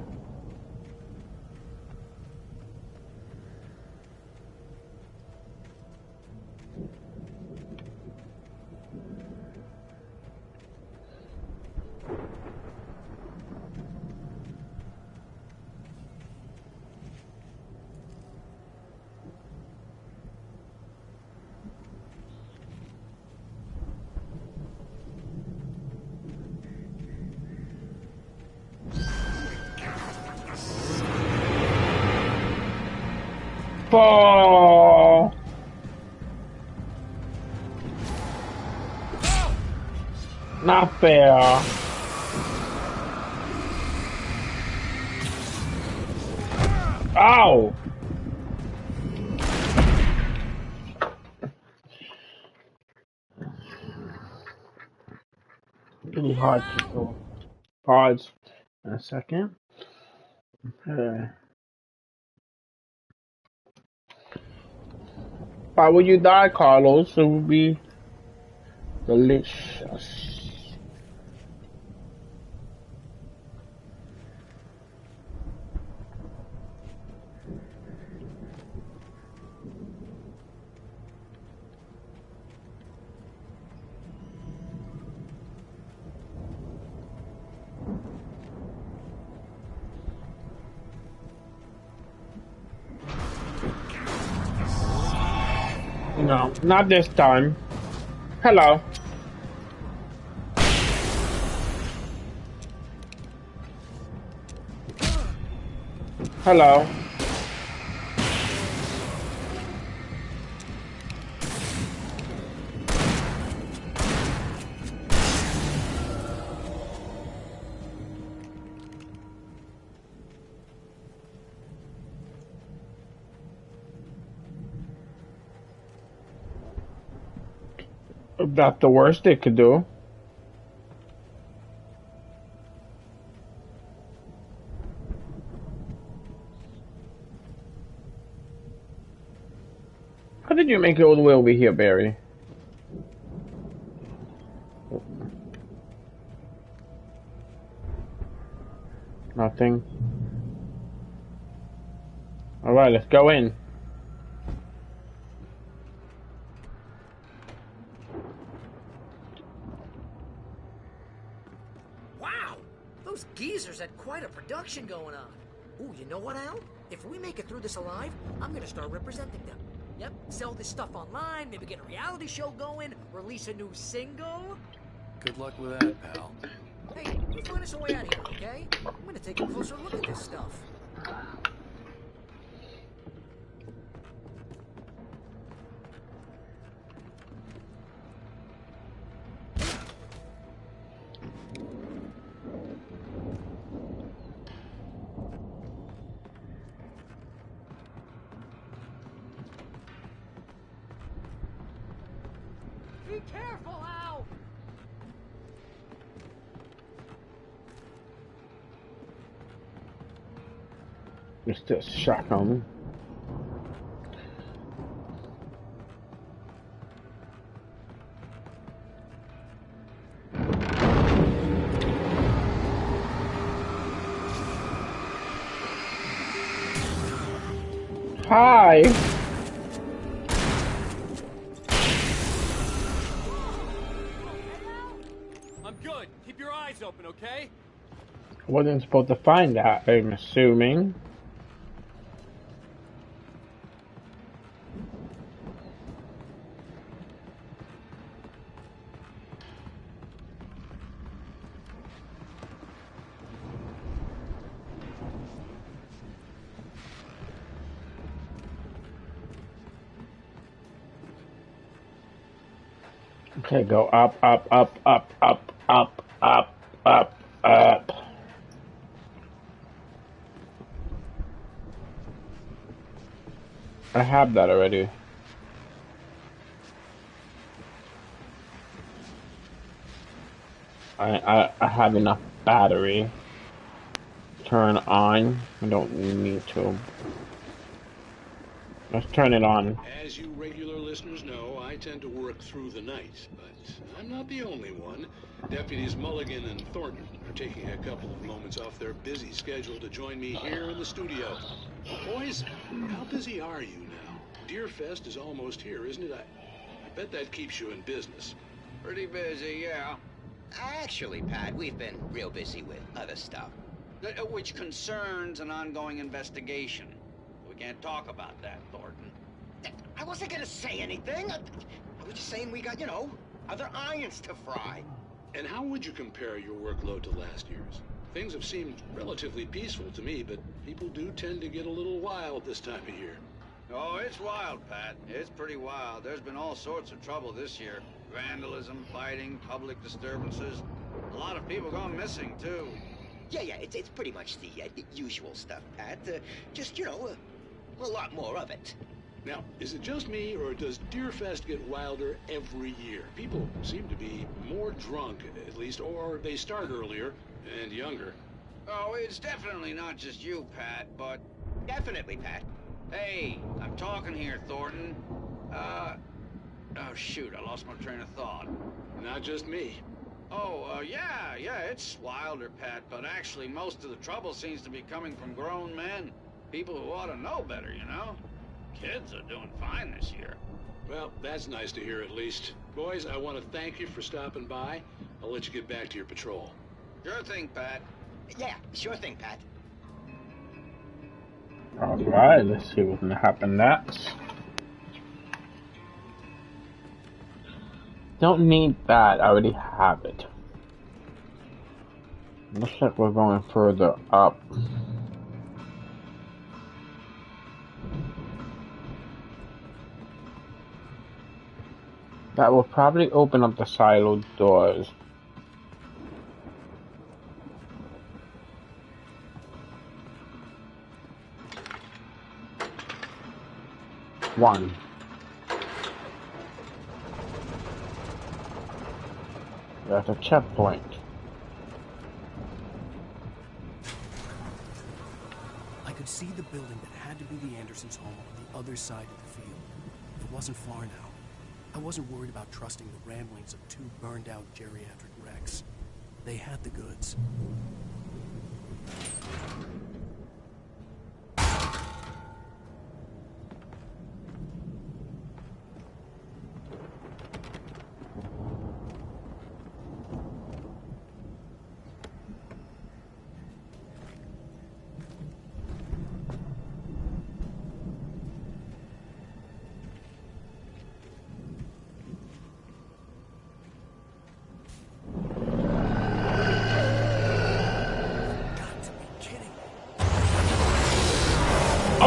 Fall. Not fair. Ow. Really hard to go. Pause a second. Why would you die, Carlos? It would be delicious. No, not this time. Hello. Hello. That's the worst they could do. How did you make it all the way over here, Barry? Nothing. Alright, let's go in. Wow! Those geezers had quite a production going on. Ooh, you know what, Al? If we make it through this alive, I'm gonna start representing them. Yep, sell this stuff online, maybe get a reality show going, release a new single. Good luck with that, pal. Hey, we'll find us a way out of here, okay? I'm gonna take a closer look at this stuff. Be careful, Al! It's just shock on me. Hi. I'm good. Keep your eyes open, okay? I wasn't supposed to find that, I'm assuming. Okay, go up, up, up, up, up, up, up, up, up. I have that already. I have enough battery. Turn on. I don't need to. Let's turn it on. As you regular listeners know, I tend to work through the night, but I'm not the only one. Deputies Mulligan and Thornton are taking a couple of moments off their busy schedule to join me here in the studio. Boys, how busy are you now? Deerfest is almost here, isn't it? I bet that keeps you in business. Pretty busy, yeah. Actually, Pat, we've been real busy with other stuff, which concerns an ongoing investigation. We can't talk about that, Thornton. I wasn't gonna say anything. I was just saying we got, other irons to fry. And how would you compare your workload to last year's? Things have seemed relatively peaceful to me, but people do tend to get a little wild this time of year. Oh, it's wild, Pat. It's pretty wild. There's been all sorts of trouble this year. Vandalism, fighting, public disturbances. A lot of people gone missing, too. Yeah, it's pretty much the usual stuff, Pat. Just, a lot more of it. Now, is it just me, or does Deerfest get wilder every year? People seem to be more drunk, at least, or they start earlier and younger. Oh, it's definitely not just you, Pat, but... Definitely, Pat. Hey, I'm talking here, Thornton. Oh, shoot, I lost my train of thought. Not just me. Oh, yeah, it's wilder, Pat, but actually most of the trouble seems to be coming from grown men. People who ought to know better, Kids are doing fine this year. Well, that's nice to hear at least. Boys, I want to thank you for stopping by. I'll let you get back to your patrol. Sure thing, Pat. Yeah, sure thing, Pat. Alright, let's see what's gonna happen next. Don't need that, I already have it. Looks like we're going further up. That will probably open up the silo doors. One. That's a checkpoint. I could see the building that had to be the Andersons' home on the other side of the field. It wasn't far now. I wasn't worried about trusting the ramblings of two burned-out geriatric wrecks. They had the goods.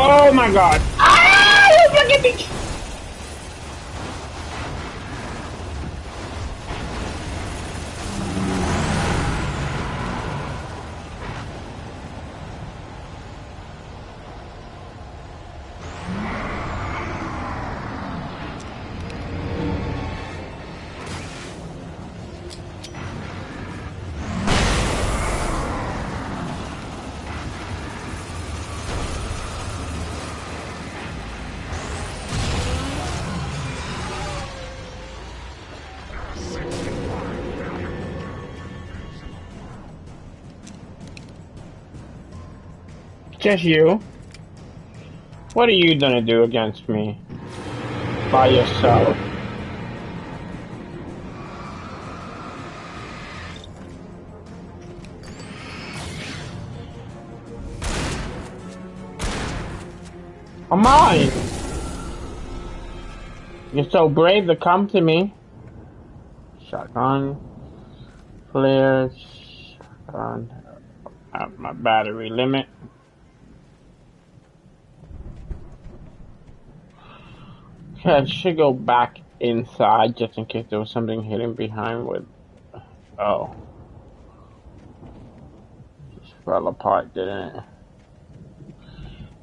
Oh my god! Ah! Look at me! Just you? What are you gonna do against me? By yourself? I'm mine! You're so brave to come to me. Shotgun. Flares. Shotgun. At my battery limit. Okay, I should go back inside just in case there was something hidden behind with... Oh. Just fell apart, didn't it?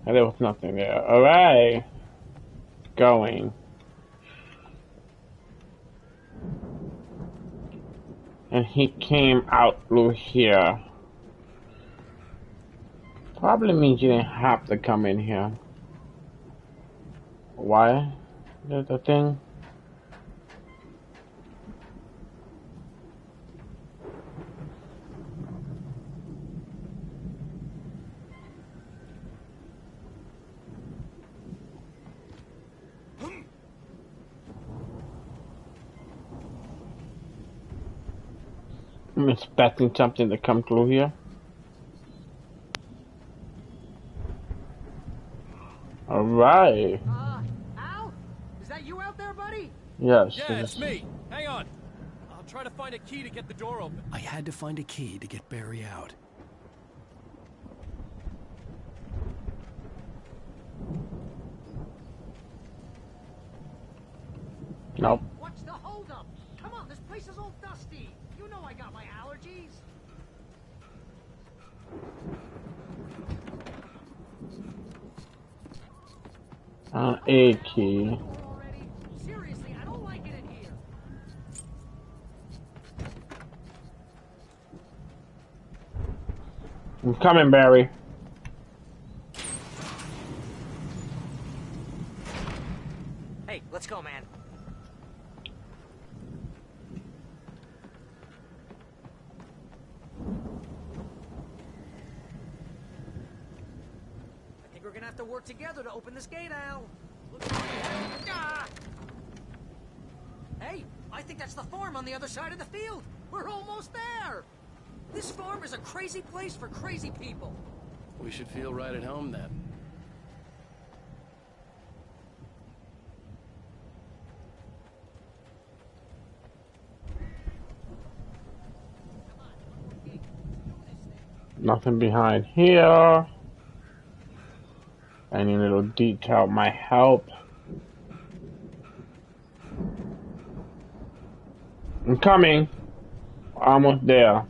And there was nothing there. Alright. Going. And he came out through here. Probably means you didn't have to come in here. Why? There's a thing. I'm expecting something to come through here. Alright. Al? Is that you out there, buddy? Yes. Yeah, it's me. Hang on. I'll try to find a key to get the door open. I had to find a key to get Barry out. Nope. What's the holdup? Come on, this place is all dusty. You know I got my allergies. A key. Seriously, I don't like it in here. I'm coming, Barry. Hey, let's go, man. I think we're gonna have to work together to open this gate, Al. Hey, I think that's the farm on the other side of the field. We're almost there. This farm is a crazy place for crazy people. We should feel right at home then. Nothing behind here. Any little detail might help. I'm coming. Almost there.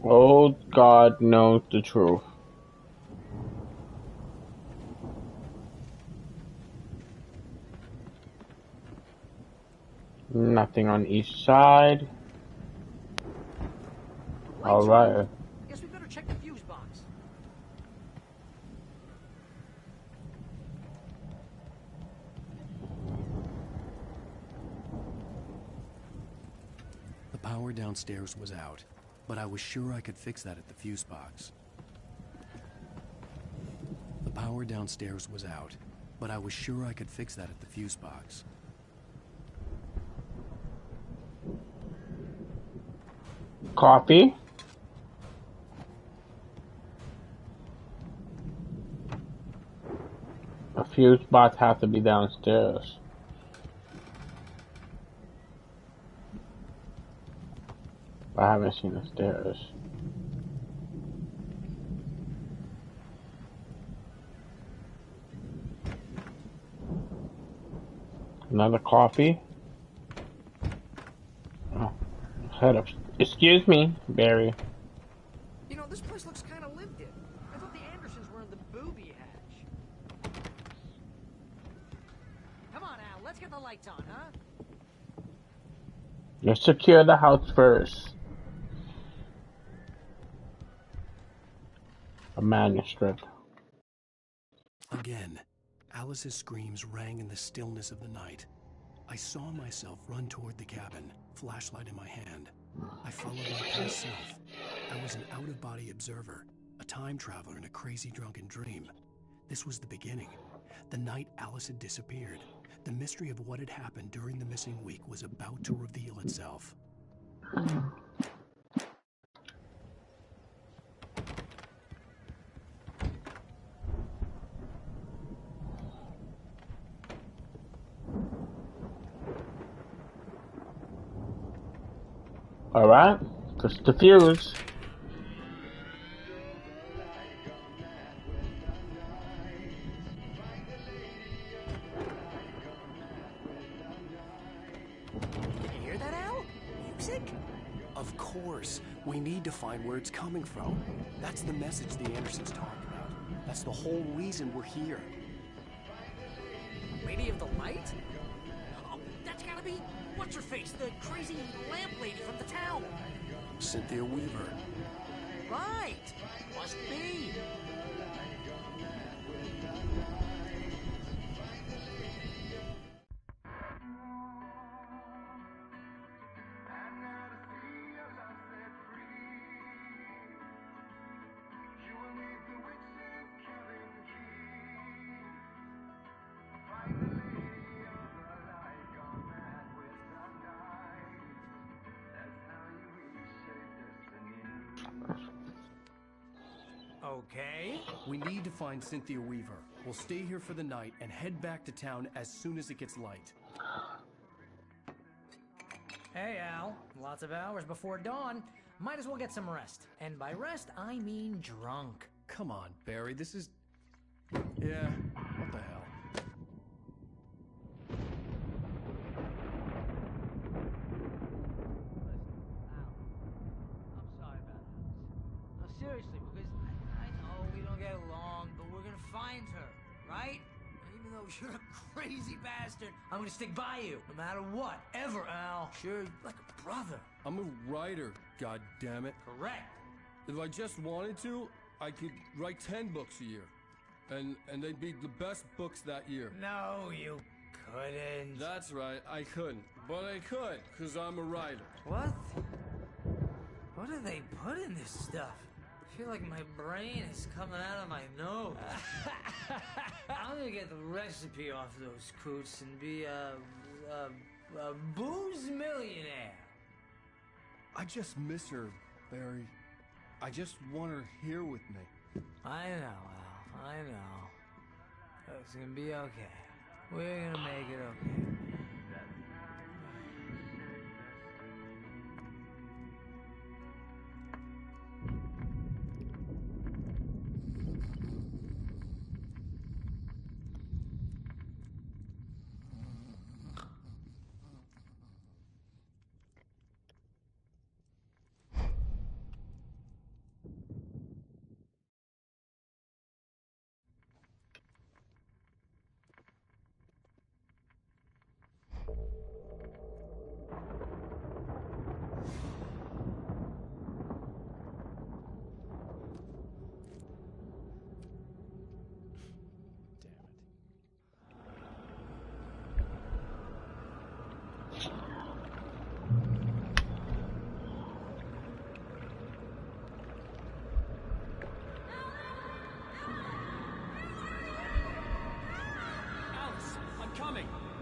Oh, God knows the truth. Nothing on each side. All right. Guess we better check the fuse box. The power downstairs was out, but I was sure I could fix that at the fuse box. The power downstairs was out, but I was sure I could fix that at the fuse box. Coffee. A fuse box has to be downstairs. I haven't seen the stairs. Another coffee. Oh, head up. Excuse me, Barry. You know, this place looks kind of lived in. I thought the Andersons were in the booby hatch. Come on, Al, let's get the lights on, huh? Let's secure the house first. A manuscript. Again, Alice's screams rang in the stillness of the night. I saw myself run toward the cabin, flashlight in my hand. I followed my past self. I was an out-of-body observer, a time traveler in a crazy drunken dream. This was the beginning. The night Alice had disappeared. The mystery of what had happened during the missing week was about to reveal itself. Alright, push the fuse. Can you hear that, Al? music? Of course. We need to find where it's coming from. That's the message the Andersons talked about. That's the whole reason we're here. Lady of the Light? Oh, that's gotta be... What's-her-face? The crazy lamp lady from the town. Cynthia Weaver. Right. Must be. Okay. We need to find Cynthia Weaver. We'll stay here for the night and head back to town as soon as it gets light. Hey, Al. Lots of hours before dawn. Might as well get some rest. And by rest, I mean drunk. Come on, Barry, this is... Yeah, what the hell? Seriously, because I know we don't get along, but we're gonna find her, right? And even though you're a crazy bastard, I'm gonna stick by you, no matter what, ever, Al. Sure, like a brother. I'm a writer, goddammit. Correct. If I just wanted to, I could write 10 books a year. And they'd be the best books that year. No, you couldn't. That's right, I couldn't. But I could, because I'm a writer. What? What do they put in this stuff? I feel like my brain is coming out of my nose. I'm gonna get the recipe off those coots and be a booze millionaire. I just miss her, Barry. I just want her here with me. I know, Al. I know. It's gonna be okay. We're gonna make it okay.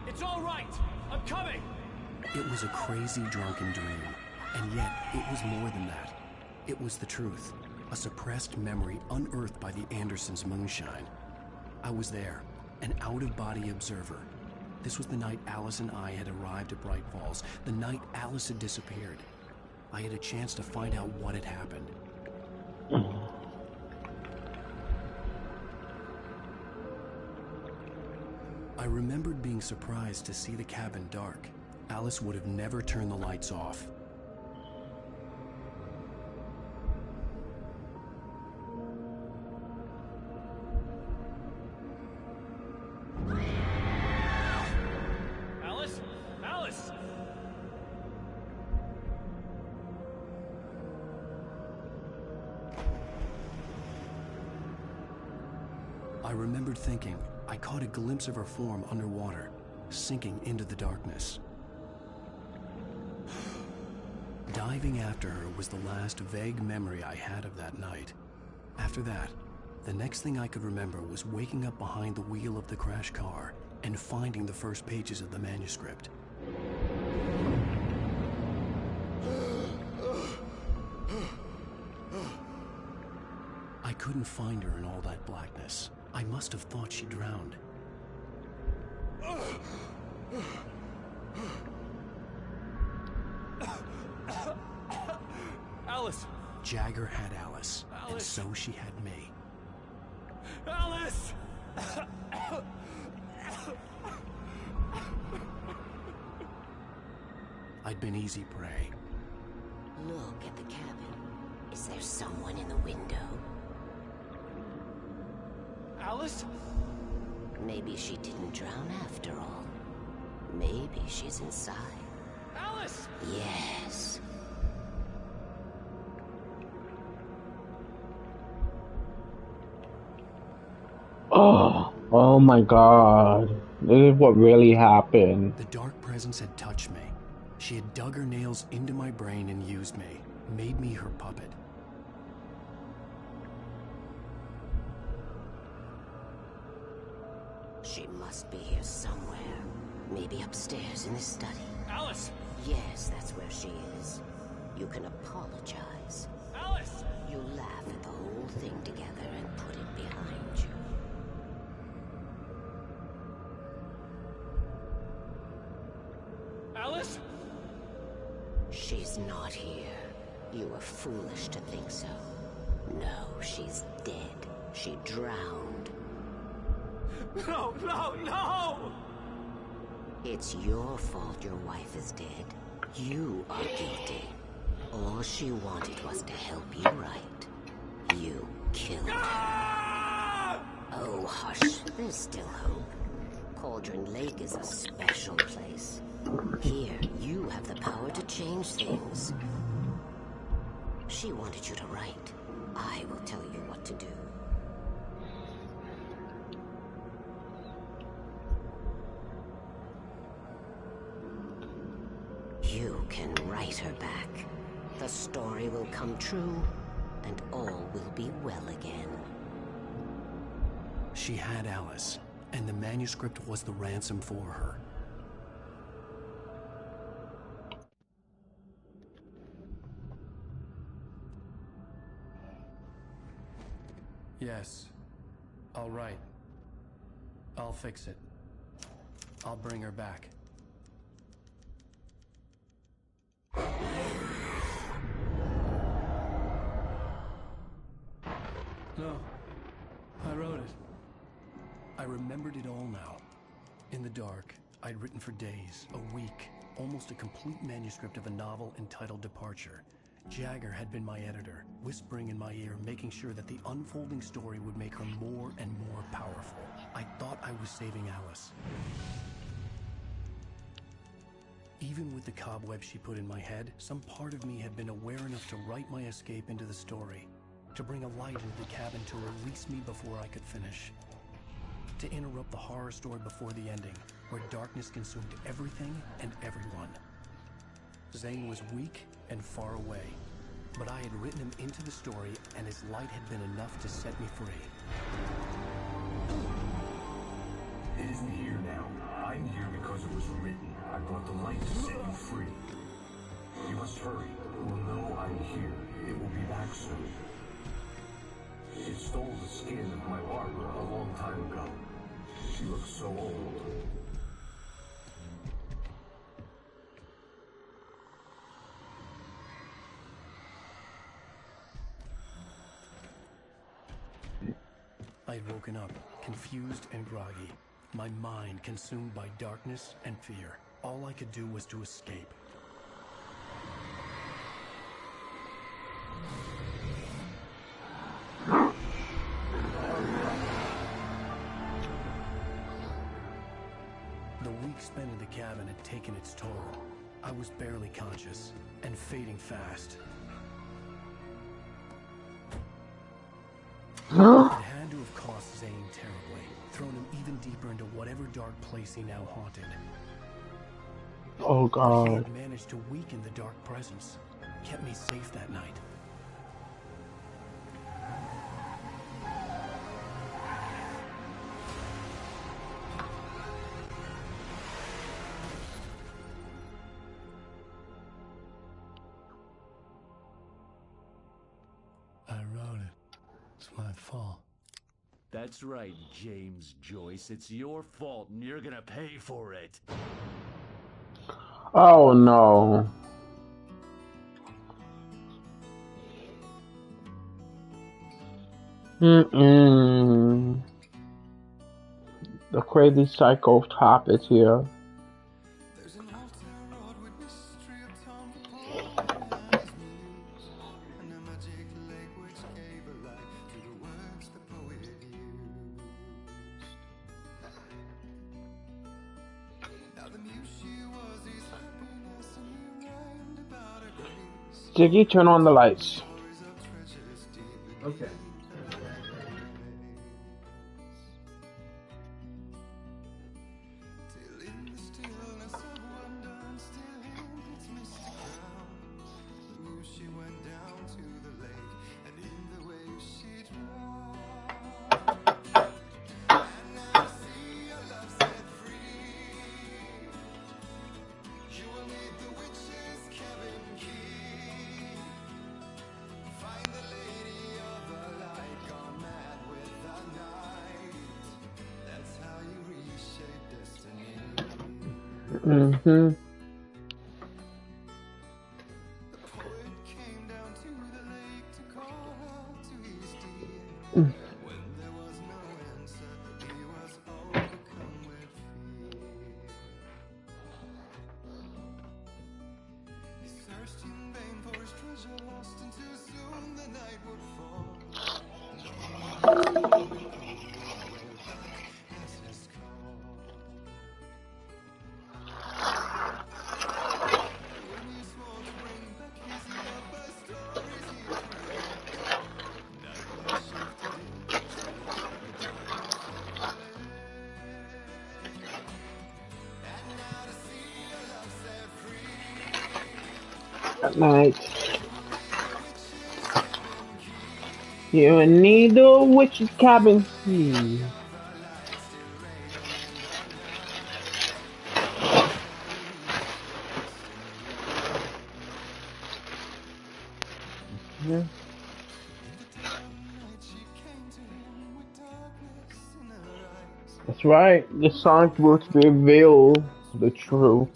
It's all right! I'm coming! It was a crazy, drunken dream. And yet, it was more than that. It was the truth. A suppressed memory unearthed by the Andersons' moonshine. I was there, an out-of-body observer. This was the night Alice and I had arrived at Bright Falls, the night Alice had disappeared. I had a chance to find out what had happened. I remembered being surprised to see the cabin dark. Alice would have never turned the lights off. Alice? Alice! I remembered thinking, I caught a glimpse of her form underwater, sinking into the darkness. Diving after her was the last vague memory I had of that night. After that, the next thing I could remember was waking up behind the wheel of the crashed car and finding the first pages of the manuscript. I couldn't find her in all that blackness. I must have thought she drowned. Alice! Jagger had Alice, and so she had me. Alice! I'd been easy prey. Look at the cabin. Is there someone in the window? Alice? Maybe she didn't drown after all. Maybe she's inside. Alice! Yes. Oh my god. This is what really happened. The dark presence had touched me. She had dug her nails into my brain and used me, made me her puppet. She must be here somewhere. Maybe upstairs in the study. Alice! Yes, that's where she is. You can apologize. Alice! You laugh at the whole thing together and put it behind you. Alice? She's not here. You were foolish to think so. No, she's dead. She drowned. No, no, no! It's your fault your wife is dead. You are guilty. All she wanted was to help you right. You killed her. Oh, hush. There's still hope. Cauldron Lake is a special place. Here, you have the power to change things. She wanted you to write. I will tell you what to do. You can write her back. The story will come true, and all will be well again. She had Alice, and the manuscript was the ransom for her. Yes. All right. I'll fix it. I'll bring her back. No. I wrote it. I remembered it all now. In the dark, I'd written for days, a week, almost a complete manuscript of a novel entitled Departure. Jagger had been my editor, whispering in my ear, making sure that the unfolding story would make her more and more powerful. I thought I was saving Alice. Even with the cobweb she put in my head, some part of me had been aware enough to write my escape into the story, to bring a light into the cabin to release me before I could finish, to interrupt the horror story before the ending, where darkness consumed everything and everyone. Zane was weak and far away, but I had written him into the story, and his light had been enough to set me free. It isn't here now. I'm here because it was written. I brought the light to set you free. You must hurry. It will know I'm here. It will be back soon. It stole the skin of my Barbara a long time ago. She looks so old. I had woken up, confused and groggy, my mind consumed by darkness and fear. All I could do was to escape. The week spent in the cabin had taken its toll. I was barely conscious, and fading fast. It had to have cost Zane terribly, thrown him even deeper into whatever dark place he now haunted. Oh But he god. had managed to weaken the dark presence, kept me safe that night. I wrote it. It's my fault. That's right, James Joyce. It's your fault, and you're gonna pay for it. Oh no. The crazy psycho top is here. Ziggy, turn on the lights. Okay. Mm-hmm. At night. You need the witch's cabin key. Yeah. That's right. The song will reveal the truth.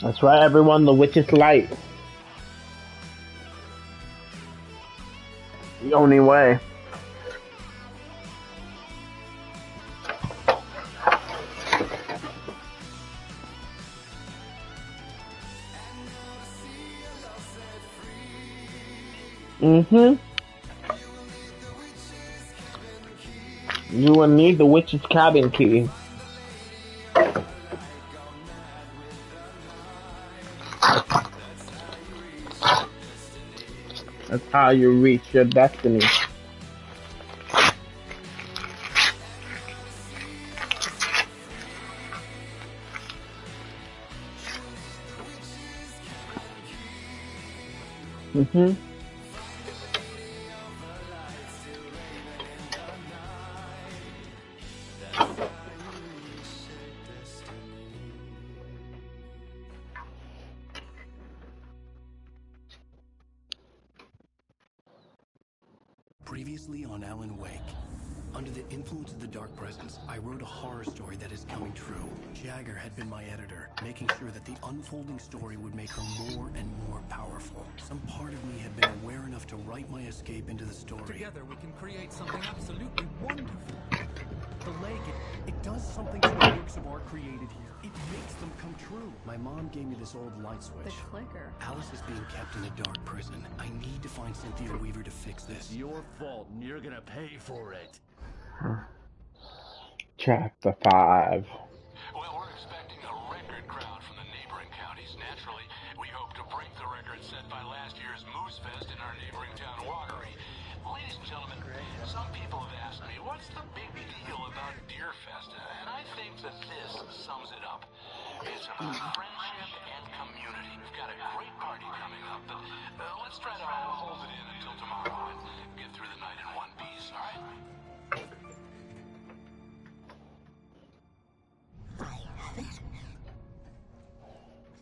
That's right, everyone. The witch's light. The only way. Mm-hmm. You will need the witch's cabin key. That's how you reach your destiny. Mm-hmm. Previously on Alan Wake. Under the influence of the dark presence, I wrote a horror story that is coming true. Jagger had been my editor, making sure that the unfolding story would make her more and more powerful. Some part of me had been aware enough to write my escape into the story. Together we can create something absolutely wonderful. The lake, it does something to the works of art created here. It makes them come true. My mom gave me this old light switch. The clicker. Alice is being kept in a dark prison. I need to find Cynthia Weaver to fix this. It's your fault, and you're gonna pay for it. Chapter 5. Well, we're expecting a record crowd from the neighboring counties. Naturally, we hope to break the record set by last year's Moose Fest in our neighboring town, Watery. Ladies and gentlemen, some people have asked me, what's the big deal about Deer Fest? And I think that this sums it up. It's about friendship and community. We've got a great party coming up, but let's try to hold it in until tomorrow and get through the night in one piece, all right?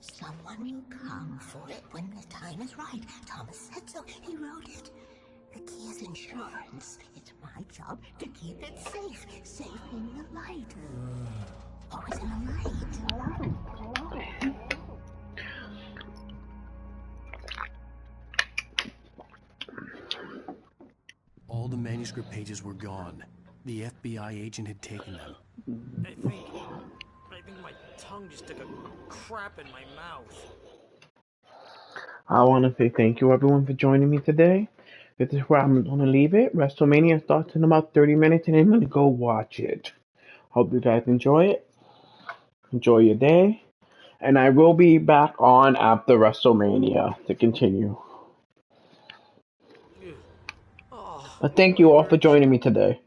Someone will come for it when the time is right. Thomas said so. He wrote it. The key is insurance. It's my my job to keep it safe. Safe in the light. Always in the light. All the manuscript pages were gone. The FBI agent had taken them. I think my tongue just took a crap in my mouth. I want to say thank you, everyone, for joining me today. This is where I'm going to leave it. WrestleMania starts in about 30 minutes, and I'm going to go watch it. Hope you guys enjoy it. Enjoy your day. And I will be back on after WrestleMania to continue. But thank you all for joining me today.